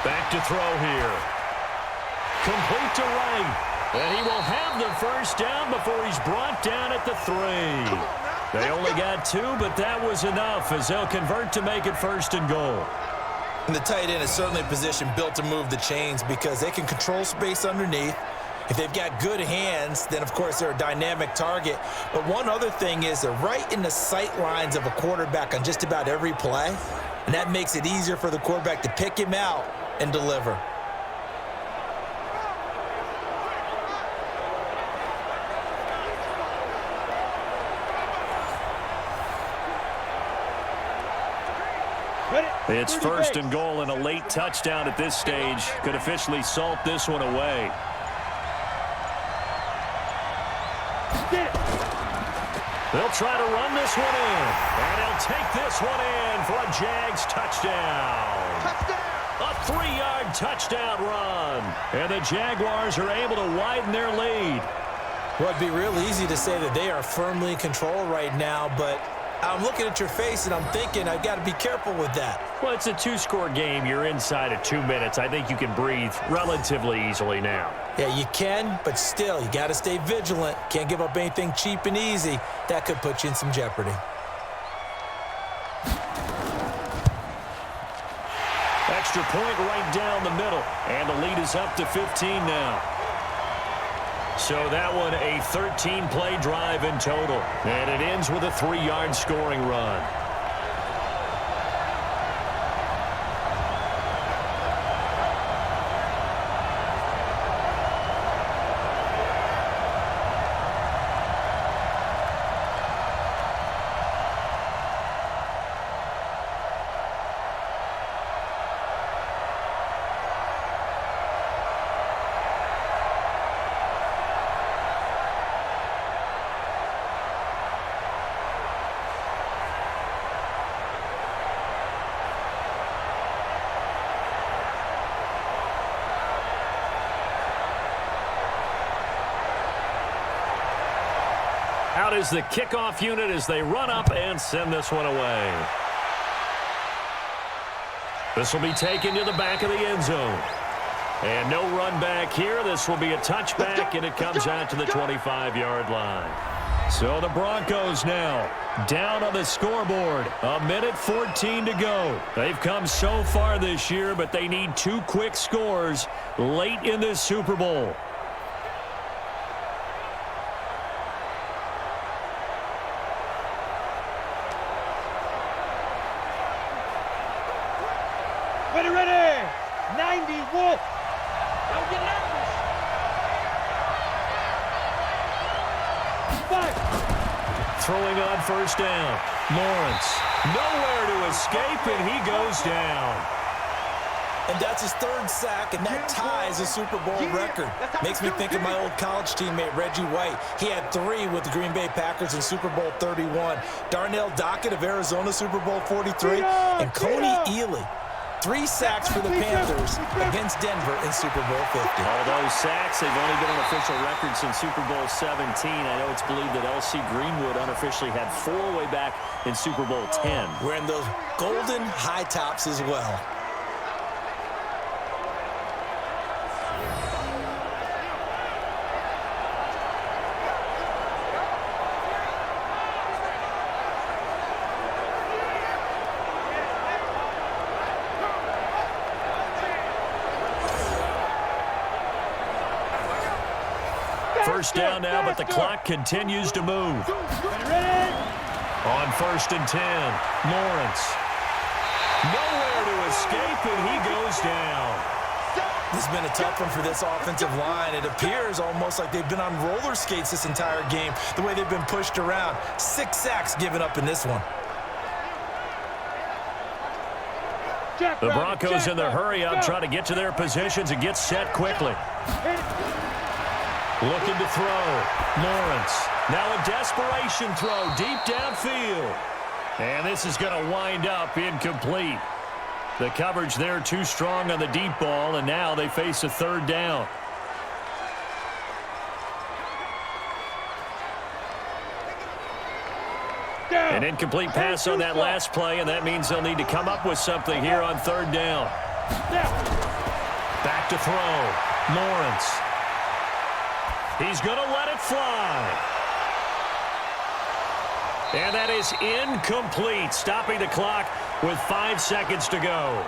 Back to throw here. Complete to right. And he will have the first down before he's brought down at the 3. They only got 2, but that was enough as they'll convert to make it 1st and goal. And the tight end is certainly a position built to move the chains because they can control space underneath. If they've got good hands, then, of course, they're a dynamic target. But one other thing is they're right in the sight lines of a quarterback on just about every play, and that makes it easier for the quarterback to pick him out and deliver. It's 1st and goal, and a late touchdown at this stage could officially salt this one away. They'll try to run this one in, and he'll take this one in for a Jags touchdown. A 3-yard touchdown run, and the Jaguars are able to widen their lead. Well, it'd be real easy to say that they are firmly in control right now, but I'm looking at your face and I'm thinking I've got to be careful with that. Well, it's a 2-score game. You're inside of 2 minutes. I think you can breathe relatively easily now. Yeah, you can, but still, you got to stay vigilant. Can't give up anything cheap and easy. That could put you in some jeopardy. Extra point right down the middle, and the lead is up to 15 now. So that one a 13-play drive in total, and it ends with a 3-yard scoring run. Out is the kickoff unit as they run up and send this one away. This will be taken to the back of the end zone. And no run back here. This will be a touchback, and it comes out to the 25-yard line. So the Broncos now down on the scoreboard. 1:14 to go. They've come so far this year, but they need 2 quick scores late in this Super Bowl. Ready. 90, Wolf. Don't get nervous. 5. Throwing on first down. Lawrence. Nowhere to escape, and he goes down. And that's his 3rd sack, and that ties a Super Bowl record. Makes me think of my old college teammate, Reggie White. He had 3 with the Green Bay Packers in Super Bowl 31. Darnell Dockett of Arizona, Super Bowl 43. And Coney Ely. 3 sacks for the Panthers against Denver in Super Bowl 50. All those sacks, they've only been on official record since Super Bowl 17. I know it's believed that L.C. Greenwood unofficially had 4 way back in Super Bowl 10. Wearing those golden high tops as well. First down now, but the clock continues to move. On 1st and 10, Lawrence. Nowhere to escape, and he goes down. This has been a tough one for this offensive line. It appears almost like they've been on roller skates this entire game, the way they've been pushed around. 6 sacks given up in this one. The Broncos in their hurry-up try to get to their positions and get set quickly. Looking to throw. Lawrence. Now a desperation throw deep downfield. And this is going to wind up incomplete. The coverage there too strong on the deep ball, and now they face a 3rd down. An incomplete pass on that last play, and that means they'll need to come up with something here on 3rd down. Back to throw. Lawrence. He's going to let it fly. And that is incomplete, stopping the clock with 5 seconds to go.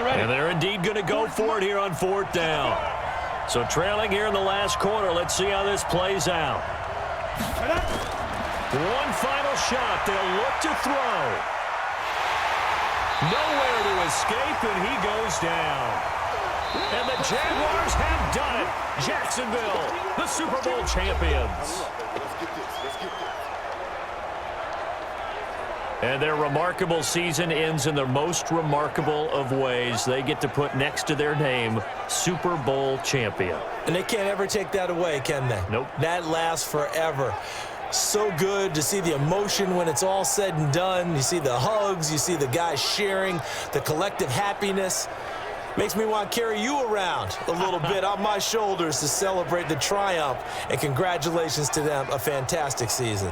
And they're indeed going to go for it here on 4th down. So trailing here in the last quarter. Let's see how this plays out. One final shot. They'll look to throw. Nowhere to escape, and he goes down. And the Jaguars have done it. Jacksonville, the Super Bowl champions. And their remarkable season ends in the most remarkable of ways. They get to put next to their name, Super Bowl champion. And they can't ever take that away, can they? Nope. That lasts forever. So good to see the emotion when it's all said and done. You see the hugs. You see the guys sharing, the collective happiness. Makes me want to carry you around a little bit on my shoulders to celebrate the triumph. And congratulations to them. A fantastic season.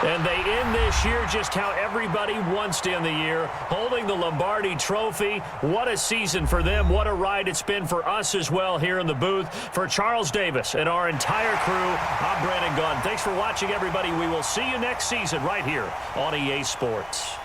And they end this year just how everybody wants to end the year, holding the Lombardi Trophy. What a season for them. What a ride it's been for us as well here in the booth. For Charles Davis and our entire crew, I'm Brandon Gunn. Thanks for watching, everybody. We will see you next season right here on EA Sports.